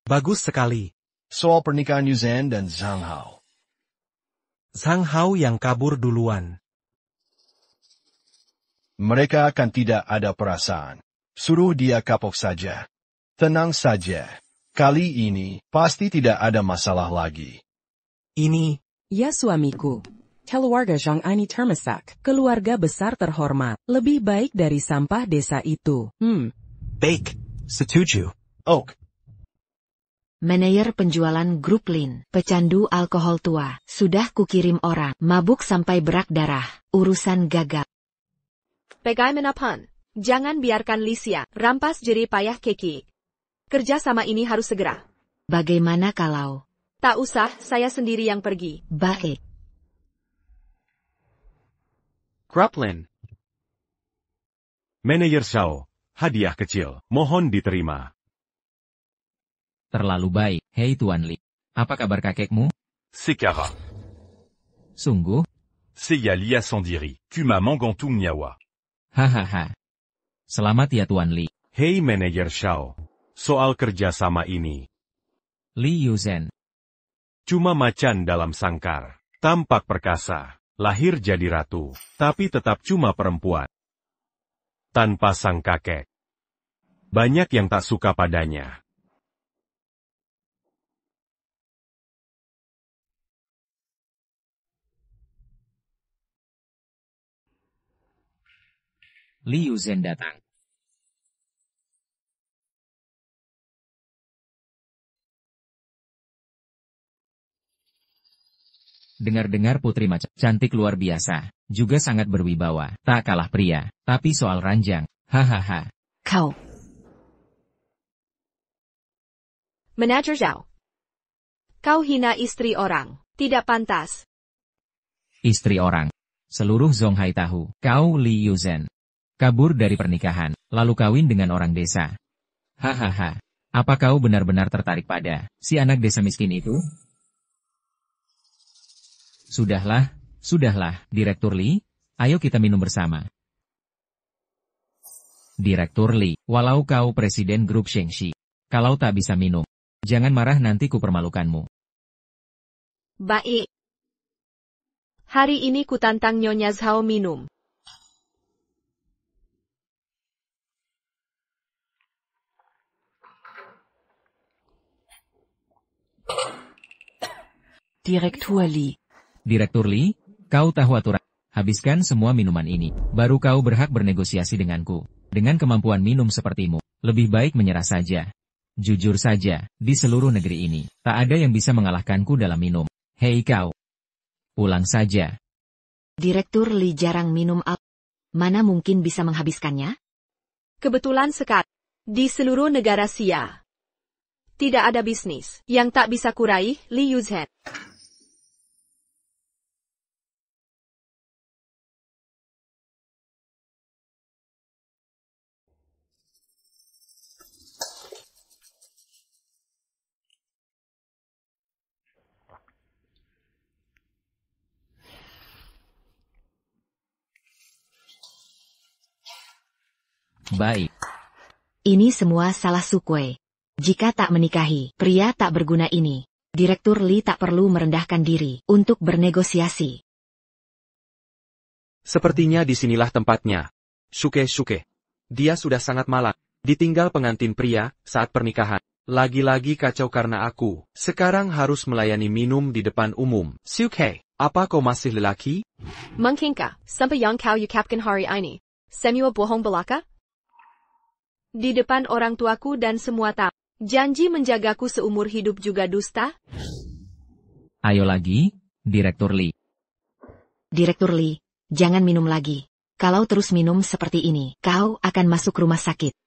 Bagus sekali. Soal pernikahan Yuzhen dan Zhang Hao. Zhang Hao yang kabur duluan. Mereka akan tidak ada perasaan. Suruh dia kapok saja. Tenang saja. Kali ini, pasti tidak ada masalah lagi. Ini, ya suamiku. Keluarga Zhang ini termasak. Keluarga besar terhormat. Lebih baik dari sampah desa itu. Baik. Setuju. Oak. Manajer penjualan Grup Lin, pecandu alkohol tua. Sudah kukirim orang, mabuk sampai berak darah. Urusan gagal. Bagaimanapun, jangan biarkan Li Xiang rampas jerih payah Keki. Kerja sama ini harus segera. Bagaimana kalau? Tak usah, saya sendiri yang pergi. Baik. Grup Lin. Manajer Xiao, hadiah kecil, mohon diterima. Terlalu baik, hei Tuan Li. Apa kabar kakekmu? Sekara. Sungguh? Seya Lia Sandiri, Kuma Mangantung Nyawa. Hahaha. Selamat ya Tuan Li. Hei Manajer Shao. Soal kerjasama ini. Li Yuzhen. Cuma macan dalam sangkar. Tampak perkasa. Lahir jadi ratu. Tapi tetap cuma perempuan. Tanpa sang kakek. Banyak yang tak suka padanya. Li Yuzhen datang. Dengar-dengar putri macan cantik luar biasa, juga sangat berwibawa, tak kalah pria, tapi soal ranjang, hahaha. Kau. Manajer Zhao. Kau hina istri orang, tidak pantas. Istri orang. Seluruh Zonghai tahu, kau Li Yuzhen. Kabur dari pernikahan, lalu kawin dengan orang desa. Hahaha. Apa kau benar-benar tertarik pada si anak desa miskin itu? Sudahlah, Direktur Li, ayo kita minum bersama. Direktur Li, walau kau presiden grup Shengxi, kalau tak bisa minum, jangan marah nanti ku permalukanmu. Baik. Hari ini ku tantang Nyonya Zhao minum. Direktur Li. Direktur Li, kau tahu aturan. Habiskan semua minuman ini, baru kau berhak bernegosiasi denganku. Dengan kemampuan minum sepertimu, lebih baik menyerah saja. Jujur saja, di seluruh negeri ini, tak ada yang bisa mengalahkanku dalam minum. Hei kau. Pulang saja. Direktur Li jarang minum alkohol. Mana mungkin bisa menghabiskannya? Kebetulan sekali. Di seluruh negara Xia. Tidak ada bisnis yang tak bisa kurai, Li Yuzhen. Baik. Ini semua salah Sukue. Jika tak menikahi pria tak berguna ini, Direktur Li tak perlu merendahkan diri untuk bernegosiasi. Sepertinya disinilah tempatnya. Shuke. Dia sudah sangat malang. Ditinggal pengantin pria saat pernikahan. Lagi-lagi kacau karena aku. Sekarang harus melayani minum di depan umum. Shuke, apa kau masih lelaki? Mungkinkah sampai yang kau ucapkan hari ini? Semua bohong belaka? Di depan orang tuaku dan semua tamu. Janji menjagaku seumur hidup juga dusta? Ayo lagi, Direktur Li. Direktur Li, jangan minum lagi. Kalau terus minum seperti ini, kau akan masuk rumah sakit.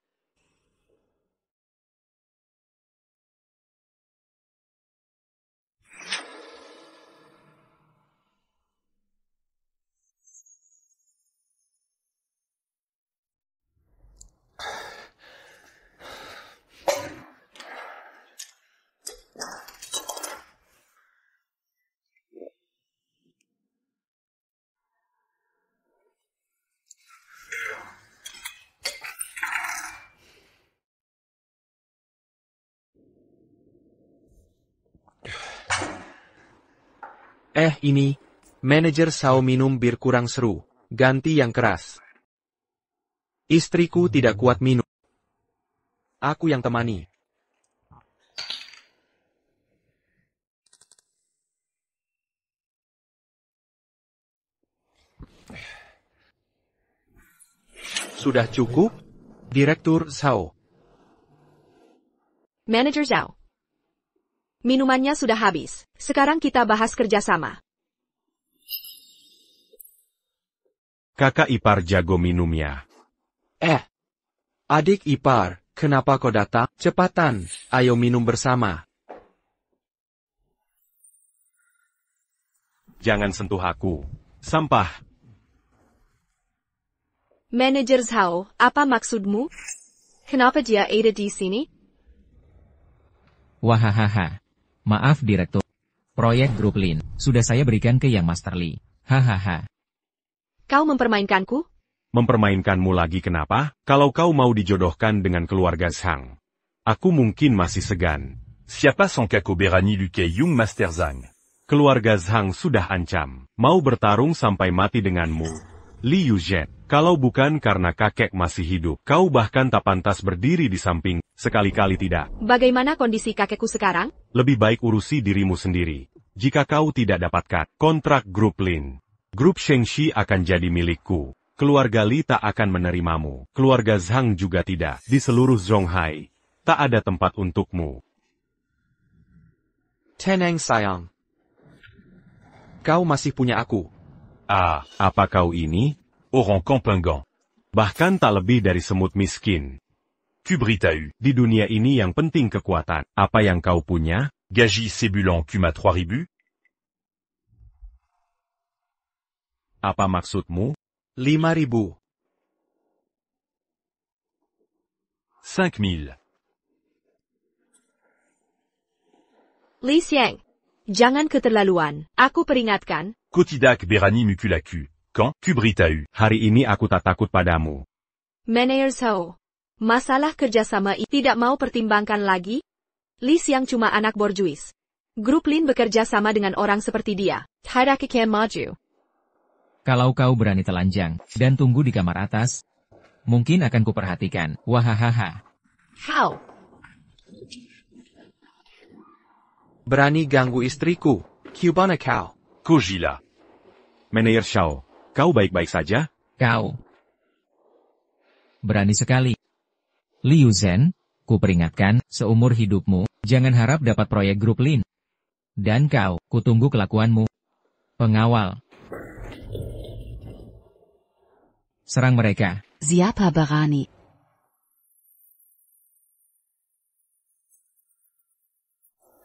Ini, manajer Sao minum bir kurang seru, ganti yang keras. Istriku tidak kuat minum. Aku yang temani. Sudah cukup, Direktur Sao. Manajer Zhao. Minumannya sudah habis. Sekarang kita bahas kerjasama. Kakak ipar jago minumnya. Adik ipar, kenapa kau datang? Cepatan, ayo minum bersama. Jangan sentuh aku. Sampah. Manajer Zhao, apa maksudmu? Kenapa dia ada di sini? Wahahaha. Maaf Direktur. Proyek Grup Lin, sudah saya berikan ke Yang Master Li. Hahaha. Kau mempermainkanku? Mempermainkanmu lagi kenapa? Kalau kau mau dijodohkan dengan keluarga Zhang, aku mungkin masih segan. Siapa Sankako Berani Luke Yung Master Zhang? Keluarga Zhang sudah ancam, mau bertarung sampai mati denganmu. Li Yuzhen, kalau bukan karena kakek masih hidup, kau bahkan tak pantas berdiri di samping, sekali-kali tidak. Bagaimana kondisi kakekku sekarang? Lebih baik urusi dirimu sendiri. Jika kau tidak dapatkan kontrak Grup Lin, Grup Shengxi akan jadi milikku. Keluarga Li tak akan menerimamu. Keluarga Zhang juga tidak. Di seluruh Zonghai, tak ada tempat untukmu. Tenang sayang. Kau masih punya aku. Ah, Apa kau ini? Orang Campingan. Bahkan tak lebih dari semut miskin. Kubritahu. Di dunia ini yang penting kekuatan. Apa yang kau punya? Gaji Sébulan Kuma 3000. Apa maksudmu? 5.000. 5000. Li Xiang, jangan keterlaluan. Aku peringatkan. Kotidak Berani Mukulaku. Quand? Kubritahu. Hari ini aku tak takut padamu. Manager Zhao, masalah kerjasama ini tidak mau pertimbangkan lagi? Li Xiang cuma anak borjuis. Grup Lin bekerja sama dengan orang seperti dia. Hadakikan maju. Kalau kau berani telanjang, dan tunggu di kamar atas, mungkin akan kuperhatikan. Wahahaha. How? Berani ganggu istriku. Cubana kau. Kojila. Manager Shao, kau baik-baik saja? Kau. Berani sekali. Liu Zhen, kuperingatkan, seumur hidupmu, jangan harap dapat proyek Grup Lin. Dan kau, kutunggu kelakuanmu. Pengawal. Serang mereka. Siapa berani?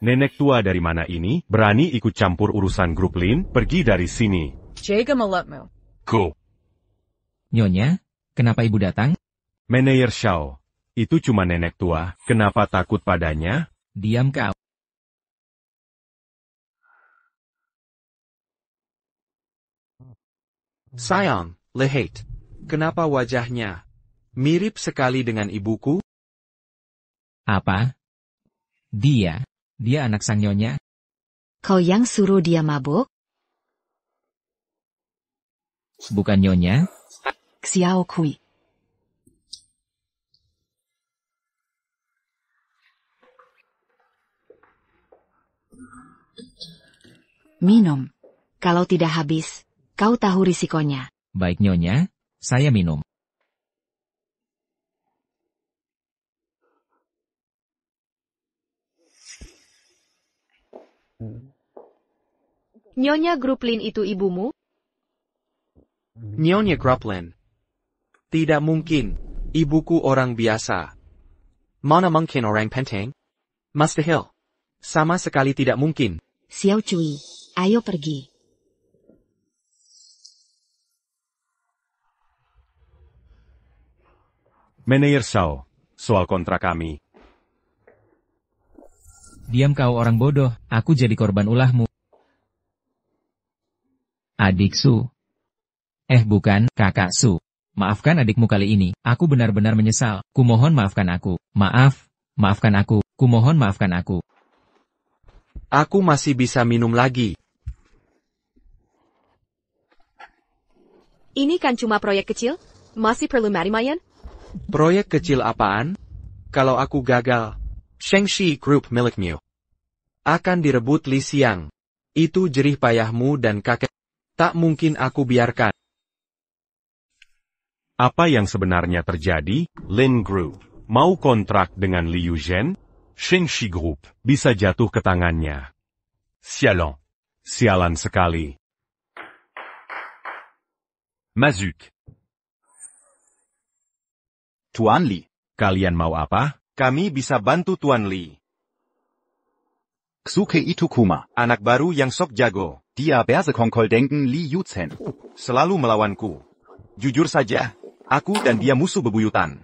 Nenek tua dari mana ini? Berani ikut campur urusan Grup Lin? Pergi dari sini. Jaga mulutmu. Ko. Nyonya, kenapa ibu datang? Manager Shao, itu cuma nenek tua, kenapa takut padanya? Diam kau. Sayang, lihat. Kenapa wajahnya mirip sekali dengan ibuku? Apa? Dia anak sang nyonya? Kau yang suruh dia mabuk? Bukan nyonya? Xiao Kui. Minum. Kalau tidak habis, kau tahu risikonya. Baik nyonya, saya minum. Nyonya Grup Lin itu ibumu? Nyonya Grup Lin. Tidak mungkin. Ibuku orang biasa. Mana mungkin orang penting? Mustahil. Sama sekali tidak mungkin. Xiao Cui, ayo pergi. Manager Shao, soal kontrak kami. Diam kau orang bodoh, aku jadi korban ulahmu. Adik Su. Bukan, kakak Su. Maafkan adikmu kali ini, aku benar-benar menyesal. Kumohon maafkan aku. Maafkan aku. Kumohon maafkan aku. Aku masih bisa minum lagi. Ini kan cuma proyek kecil? Masih perlu marimayan? Proyek kecil apaan? Kalau aku gagal, Shengxi Group milikmu akan direbut Li Xiang. Itu jerih payahmu dan kakek. Tak mungkin aku biarkan. Apa yang sebenarnya terjadi? Lin Group mau kontrak dengan Li Yuzhen? Shengxi Group. Bisa jatuh ke tangannya. Sialan. Sialan sekali. Mazuk. Tuan Li, kalian mau apa? Kami bisa bantu Tuan Li. Xuke Itukuma, Anak baru yang sok jago. Dia Bersekongkol denken Li Yuzhen. Selalu melawanku. Jujur saja, aku dan dia musuh bebuyutan.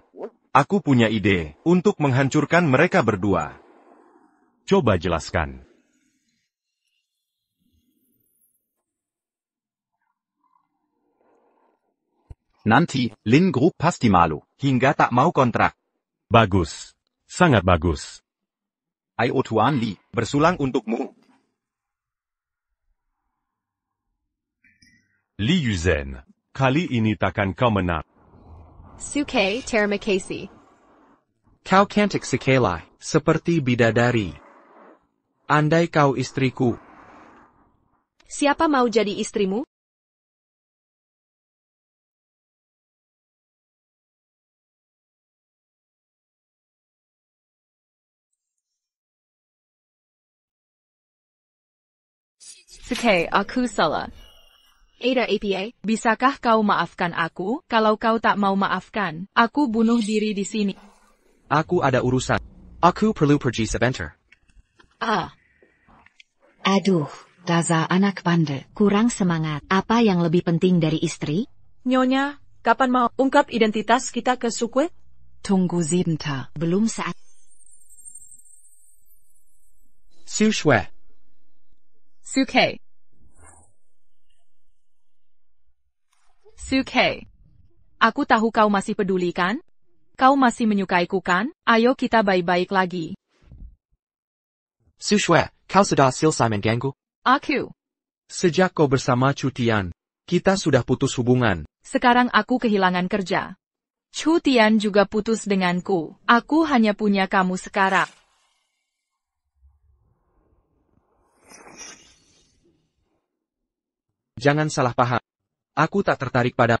Aku punya ide untuk menghancurkan mereka berdua. Coba jelaskan. Nanti, Lin Group pasti malu. Hingga tak mau kontrak. Bagus. Sangat bagus. Ayo Tuan Li. Bersulang untukmu. Li Yuzen. Kali ini takkan kau menang. Suke, terima kasih. Kau cantik sekali, seperti bidadari. Andai kau istriku. Siapa mau jadi istrimu? Suke, aku salah. Ada APA, Bisakah kau maafkan aku? Kalau kau tak mau maafkan, aku bunuh diri di sini. Aku ada urusan. Aku perlu pergi sebentar. Aduh, dasar anak bandel. Kurang semangat. Apa yang lebih penting dari istri? Nyonya, kapan mau ungkap identitas kita ke Suke? Tunggu sebentar. Belum saat. Su Shui. Suke. Suke. Aku tahu kau masih peduli kan? Kau masih menyukaiku kan? Ayo kita baik-baik lagi. Su Shui, kau sudah selesai mengganggu? Aku. Sejak kau bersama Chu Tian, kita sudah putus hubungan. Sekarang aku kehilangan kerja. Chu Tian juga putus denganku. Aku hanya punya kamu sekarang. Jangan salah paham. Aku tak tertarik pada.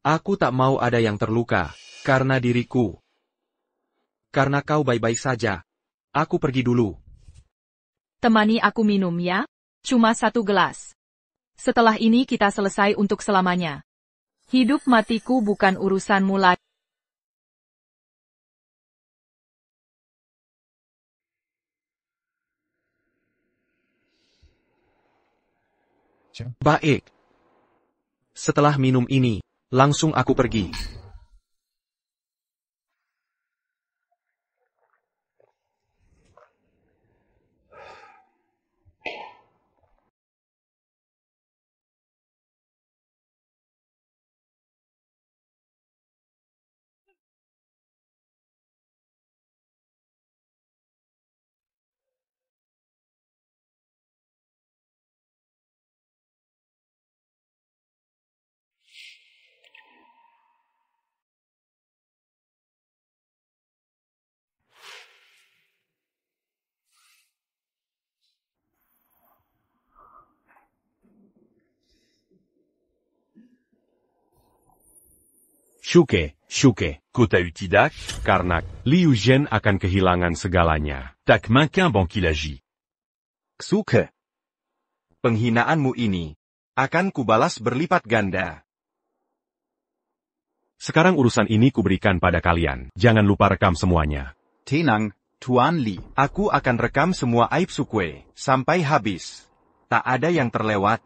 Aku tak mau ada yang terluka, karena diriku. Karena kau baik-baik saja. Aku pergi dulu. Temani aku minum ya. Cuma 1 gelas. Setelah ini kita selesai untuk selamanya. Hidup matiku bukan urusanmu lagi. Baik. Setelah minum ini, langsung aku pergi. Shuke, kota utidak, karena Liu Zhen akan kehilangan segalanya. Tak makin bon qu'il agit. Suke. Penghinaanmu ini akan kubalas berlipat ganda. Sekarang urusan ini kuberikan pada kalian. Jangan lupa rekam semuanya. Tenang, Tuan Li. Aku akan rekam semua aib Suke sampai habis. Tak ada yang terlewat.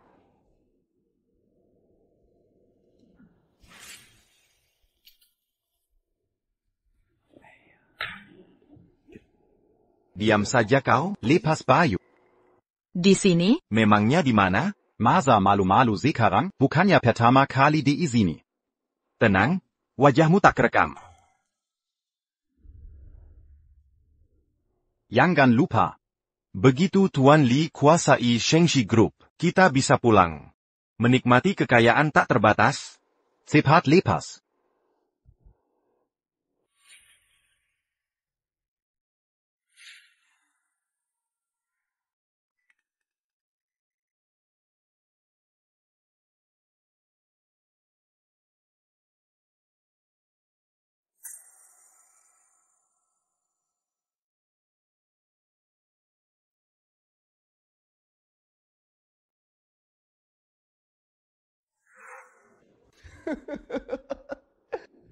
Diam saja kau, lepas bayu. Di sini? Memangnya di mana? Masa malu-malu sekarang, bukannya pertama kali di sini. Tenang, wajahmu tak kerekam. Jangan lupa. Begitu Tuan Li kuasai Shengxi Group, kita bisa pulang. Menikmati kekayaan tak terbatas. Cepat lepas.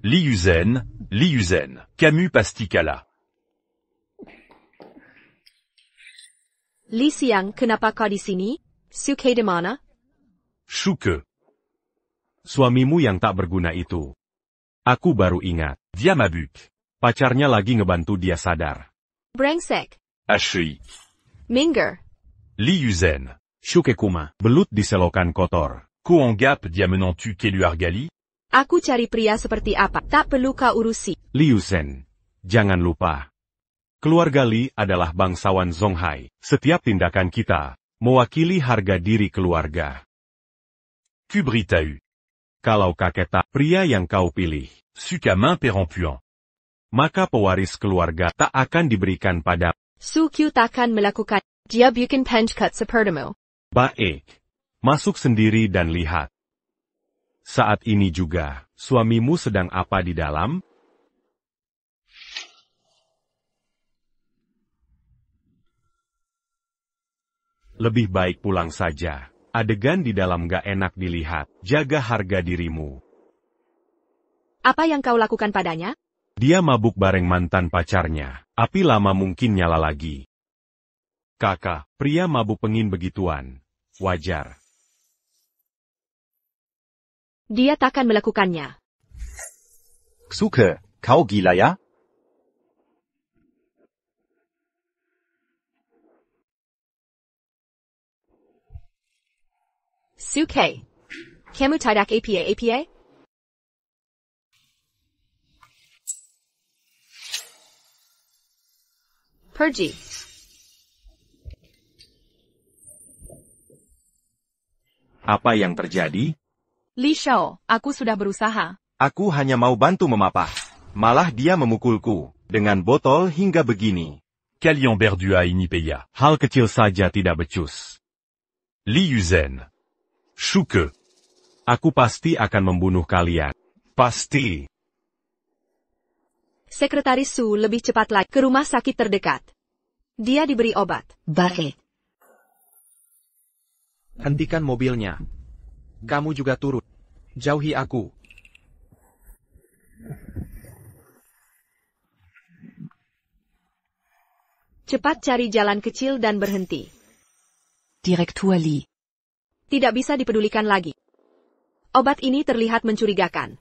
Li Yuzen, Camus Pasticala. Li Xiang, kenapa kau di sini? Suke di mana? Shuke. Suamimu yang tak berguna itu. Aku baru ingat, dia mabuk. Pacarnya lagi ngebantu dia sadar. Brengsek. Ashui. Minger. Li Yuzen. Shuke Kuma, Belut di selokan kotor. Ko Anggap dia menantu Keluargali? Aku cari pria seperti apa, tak perlu kau urusi. Liu Zhen, jangan lupa. Keluarga Li adalah bangsawan Zonghai. Setiap tindakan kita mewakili harga diri keluarga. Ku beritahu. Kalau kakek tak pria yang kau pilih, suka main perempuan, maka pewaris keluarga tak akan diberikan pada. Su Q takkan melakukan. Dia bikin penchcut sepertimu. Baik. Masuk sendiri dan lihat. Saat ini juga, suamimu sedang apa di dalam? Lebih baik pulang saja. Adegan di dalam gak enak dilihat. Jaga harga dirimu. Apa yang kau lakukan padanya? Dia mabuk bareng mantan pacarnya. Api lama mungkin nyala lagi. Kakak, pria mabuk pengin begituan. Wajar. Dia takkan melakukannya. Xuke, kau gila ya? Suke. Kamu tidak apa? Pergi. Apa yang terjadi? Li Shao, aku sudah berusaha. Aku hanya mau bantu memapah. Malah dia memukulku. Dengan botol hingga begini. Kalian berdua ini paya. Hal kecil saja tidak becus. Liu Zhen. Shuke. Aku pasti akan membunuh kalian. Pasti. Sekretaris Su lebih cepat lagi ke rumah sakit terdekat. Dia diberi obat. Baik. Hentikan mobilnya. Kamu juga turut. Jauhi aku. Cepat cari jalan kecil dan berhenti. Direktur Li. Tidak bisa dipedulikan lagi. Obat ini terlihat mencurigakan.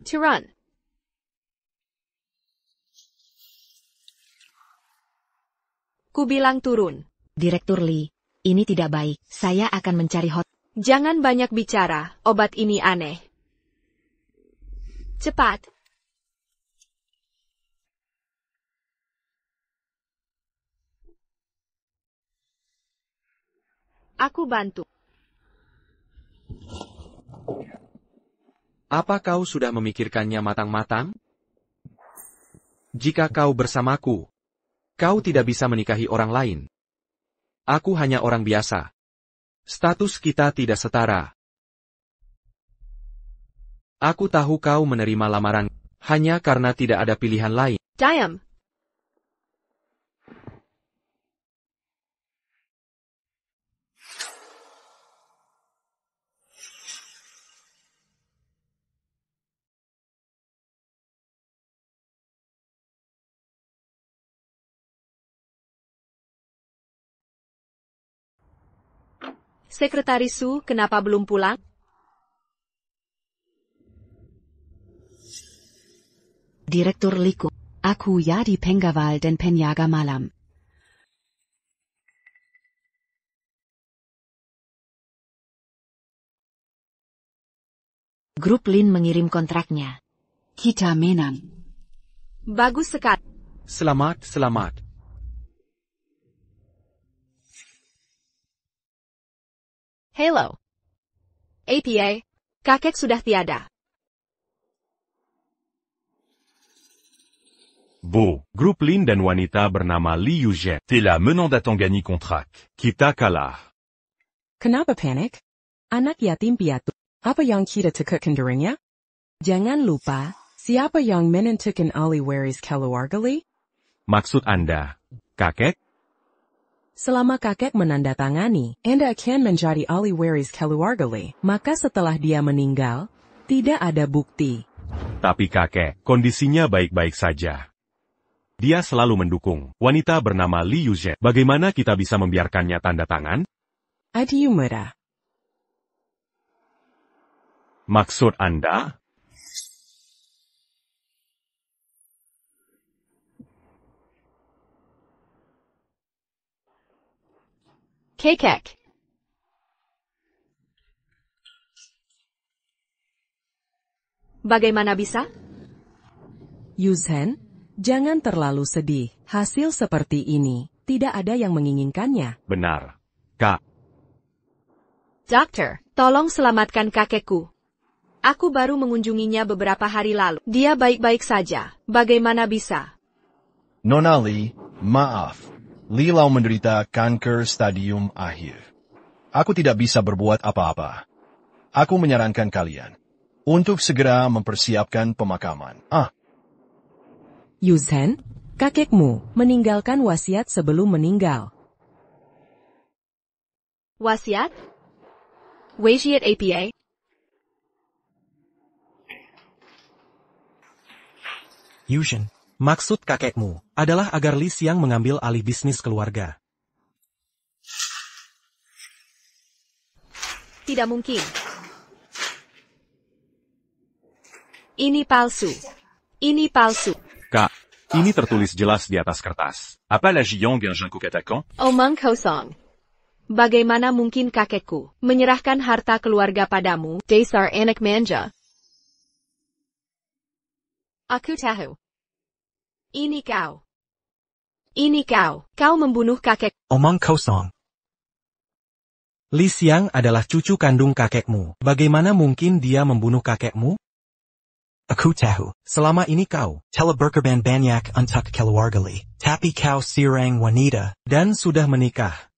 Turun. Ku bilang turun. Direktur Li, ini tidak baik. Saya akan mencari Jangan banyak bicara, obat ini aneh. Cepat. Aku bantu. Apa kau sudah memikirkannya matang-matang? Jika kau bersamaku, kau tidak bisa menikahi orang lain. Aku hanya orang biasa. Status kita tidak setara. Aku tahu kau menerima lamaran hanya karena tidak ada pilihan lain. Diam. Sekretaris Su, kenapa belum pulang? Direktur Liku. Aku ya di Pengawal dan penjaga malam. Grup Lin mengirim kontraknya. Kita menang. Bagus sekali. Selamat, selamat. Hello. APA, kakek sudah tiada. Bo, grup Lin dan wanita bernama Liu Zhen telah menandatangani kontrak. Kita kalah. Kenapa panik? Anak yatim piatu. Apa yang kita tekankan darinya? Jangan lupa, siapa yang menentukan ahli waris keluarga Li? Maksud Anda, kakek? Selama kakek menandatangani, Anda akan menjadi ahli waris keluarga Li. Maka setelah dia meninggal, tidak ada bukti. Tapi kakek, kondisinya baik-baik saja. Dia selalu mendukung wanita bernama Liu Zhen. Bagaimana kita bisa membiarkannya tanda tangan? Adieu muda. Maksud Anda? Kakek. Bagaimana bisa? Yuzhen, jangan terlalu sedih. Hasil seperti ini, tidak ada yang menginginkannya. Benar. Kak. Dokter, tolong selamatkan kakekku. Aku baru mengunjunginya beberapa hari lalu. Dia baik-baik saja. Bagaimana bisa? Nona Li, maaf. Li Lao menderita kanker stadium akhir. Aku tidak bisa berbuat apa-apa. Aku menyarankan kalian untuk segera mempersiapkan pemakaman. Yuzhen, kakekmu meninggalkan wasiat sebelum meninggal. Wasiat? Wasiat apa? Yuzhen, maksud kakekmu adalah agar Li Xiang mengambil alih bisnis keluarga. Tidak mungkin. Ini palsu. Ini palsu. Kak, ini tertulis jelas di atas kertas. Apa la Jion bien Jungkook attaquant? Omong kosong. Bagaimana mungkin kakekku menyerahkan harta keluarga padamu, dasar anak manja? Aku tahu. Ini kau. Ini kau. Kau membunuh kakek. Omong kosong. Li Xiang adalah cucu kandung kakekmu. Bagaimana mungkin dia membunuh kakekmu? Aku tahu. Selama ini kau Telah berkorban banyak untuk keluarga Li. Tapi kau seorang wanita. Dan sudah menikah.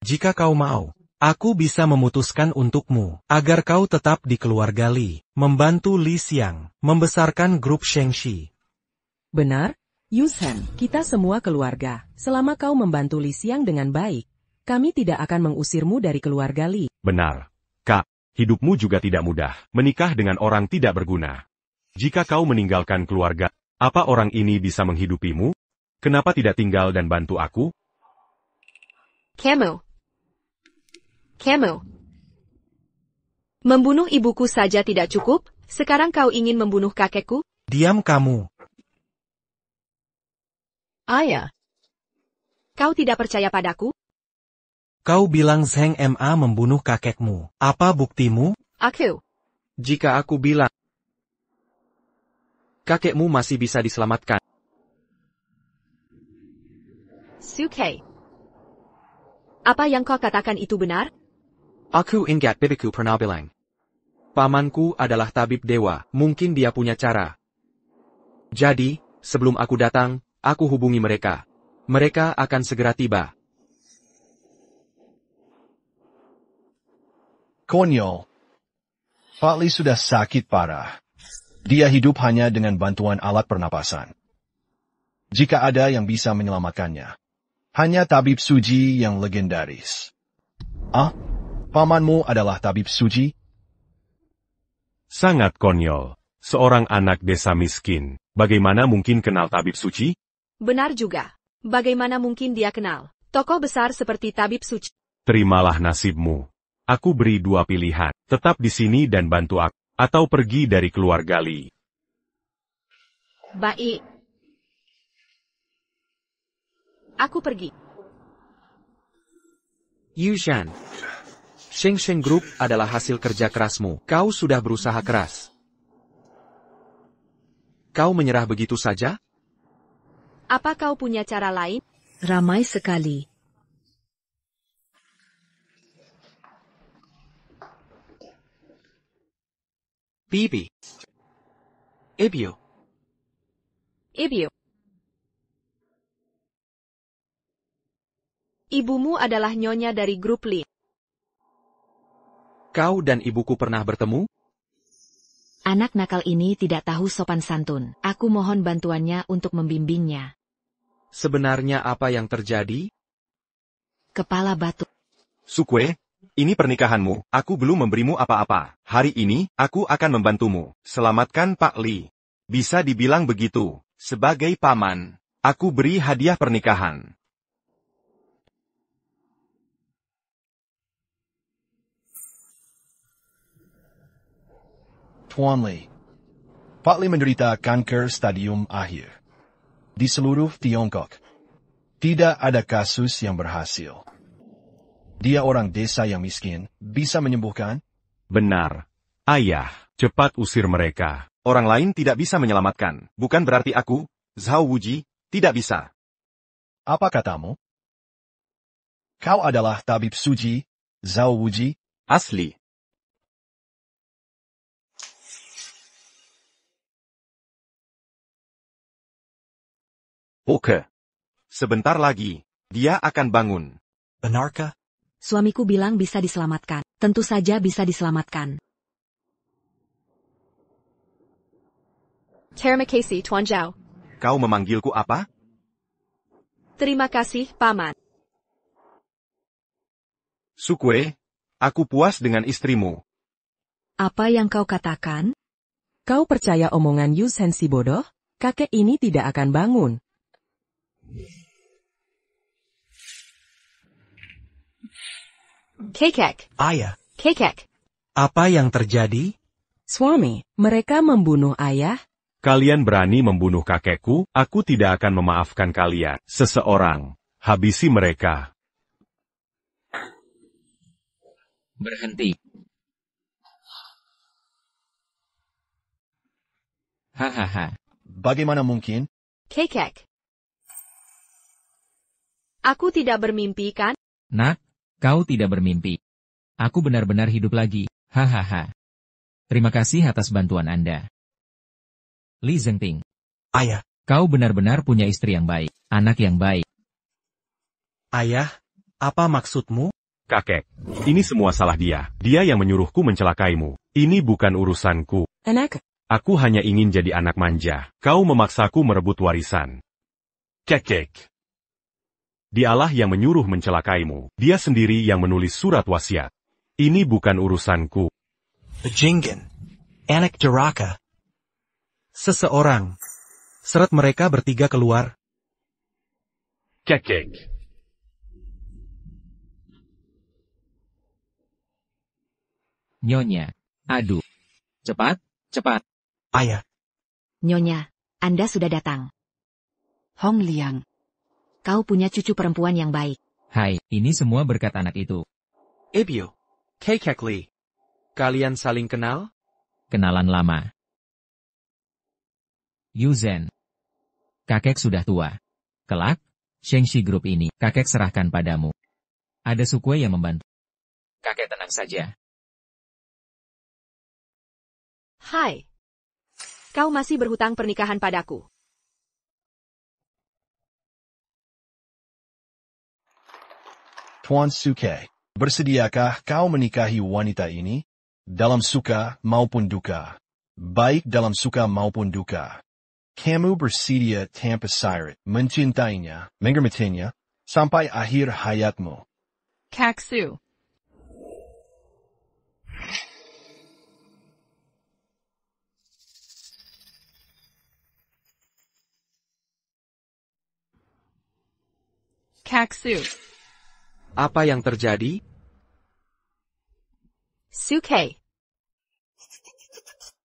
Jika kau mau, aku bisa memutuskan untukmu, agar kau tetap di keluarga Li, membantu Li Xiang, membesarkan grup Shengxi. Benar, Yuzhen, kita semua keluarga. Selama kau membantu Li Xiang dengan baik, kami tidak akan mengusirmu dari keluarga Li. Benar. Kak, hidupmu juga tidak mudah, menikah dengan orang tidak berguna. Jika kau meninggalkan keluarga, apa orang ini bisa menghidupimu? Kenapa tidak tinggal dan bantu aku? Kamu. Membunuh ibuku saja tidak cukup, sekarang kau ingin membunuh kakekku? Diam kamu. Ayah. Kau tidak percaya padaku? Kau bilang Zheng Ma membunuh kakekmu. Apa buktimu? Aku. Jika aku bilang, kakekmu masih bisa diselamatkan. Suke. Apa yang kau katakan itu benar? Aku ingat bibiku pernah bilang. Pamanku adalah tabib dewa, mungkin dia punya cara. Jadi, sebelum aku datang, aku hubungi mereka. Mereka akan segera tiba. Konyol. Pak Li sudah sakit parah. Dia hidup hanya dengan bantuan alat pernapasan. Jika ada yang bisa menyelamatkannya, hanya tabib suji yang legendaris. Pamanmu adalah tabib suji? Sangat konyol. Seorang anak desa miskin. Bagaimana mungkin kenal tabib suci? Benar juga. Bagaimana mungkin dia kenal tokoh besar seperti tabib suci? Terimalah nasibmu. Aku beri dua pilihan. Tetap di sini dan bantu aku, atau pergi dari keluarga Li. Baik. Aku pergi. Yuzhen. Sheng Group adalah hasil kerja kerasmu. Kau sudah berusaha keras. Kau menyerah begitu saja? Apa kau punya cara lain? Ramai sekali. Bibi. Ibu. Ibumu adalah nyonya dari grup Li. Kau dan ibuku pernah bertemu? Anak nakal ini tidak tahu sopan santun. Aku mohon bantuannya untuk membimbingnya. Sebenarnya apa yang terjadi? Kepala batu. Sukwe, ini pernikahanmu. Aku belum memberimu apa-apa. Hari ini, aku akan membantumu. Selamatkan Pak Li. Bisa dibilang begitu. Sebagai paman, aku beri hadiah pernikahan. Tuan Li. Pak Li menderita kanker stadium akhir. Di seluruh Tiongkok, tidak ada kasus yang berhasil. Dia orang desa yang miskin, bisa menyembuhkan? Benar. Ayah, cepat usir mereka. Orang lain tidak bisa menyelamatkan. Bukan berarti aku, Zhao Wuji, tidak bisa. Apa katamu? Kau adalah tabib suci, Zhao Wuji? Asli. Oke. Sebentar lagi, dia akan bangun. Benarkah? Suamiku bilang bisa diselamatkan. Tentu saja bisa diselamatkan. Terima kasih, Tuan Zhao. Kau memanggilku apa? Terima kasih, Paman. Sukue, aku puas dengan istrimu. Apa yang kau katakan? Kau percaya omongan Yu Zhen si bodoh? Kakek ini tidak akan bangun. Kekek. Ayah. Kekek. Apa yang terjadi? Suami, mereka membunuh ayah? Kalian berani membunuh kakekku, aku tidak akan memaafkan kalian. Seseorang, habisi mereka. Berhenti. Hahaha. Bagaimana mungkin? Kekek. Aku tidak bermimpi kan? Nak, kau tidak bermimpi. Aku benar-benar hidup lagi. Hahaha. Terima kasih atas bantuan Anda. Li Zhengting. Ayah. Kau benar-benar punya istri yang baik, anak yang baik. Ayah, apa maksudmu? Kakek, ini semua salah dia. Dia yang menyuruhku mencelakaimu. Ini bukan urusanku. Anak. Aku hanya ingin jadi anak manja. Kau memaksaku merebut warisan. Kekek. Dialah yang menyuruh mencelakaimu. Dia sendiri yang menulis surat wasiat. Ini bukan urusanku. Bajingan. Anak duraka. Seseorang. Seret mereka bertiga keluar. Kekek. Nyonya. Aduh. Cepat, cepat. Ayah. Nyonya, Anda sudah datang. Hong Liang. Kau punya cucu perempuan yang baik. Hai, ini semua berkat anak itu. Ebyo. Kekek Li. Kalian saling kenal? Kenalan lama. Yu Zhen. Kakek sudah tua. Kelak, Shengxi Group ini, kakek serahkan padamu. Ada Sukue yang membantu. Kakek tenang saja. Hai. Kau masih berhutang pernikahan padaku. Tuan Suke, bersediakah kau menikahi wanita ini? Dalam suka maupun duka. Baik dalam suka maupun duka. Kamu bersedia tanpa syarat mencintainya, menghormatinya, sampai akhir hayatmu. Kaksu. Kaksu. Apa yang terjadi? Suke.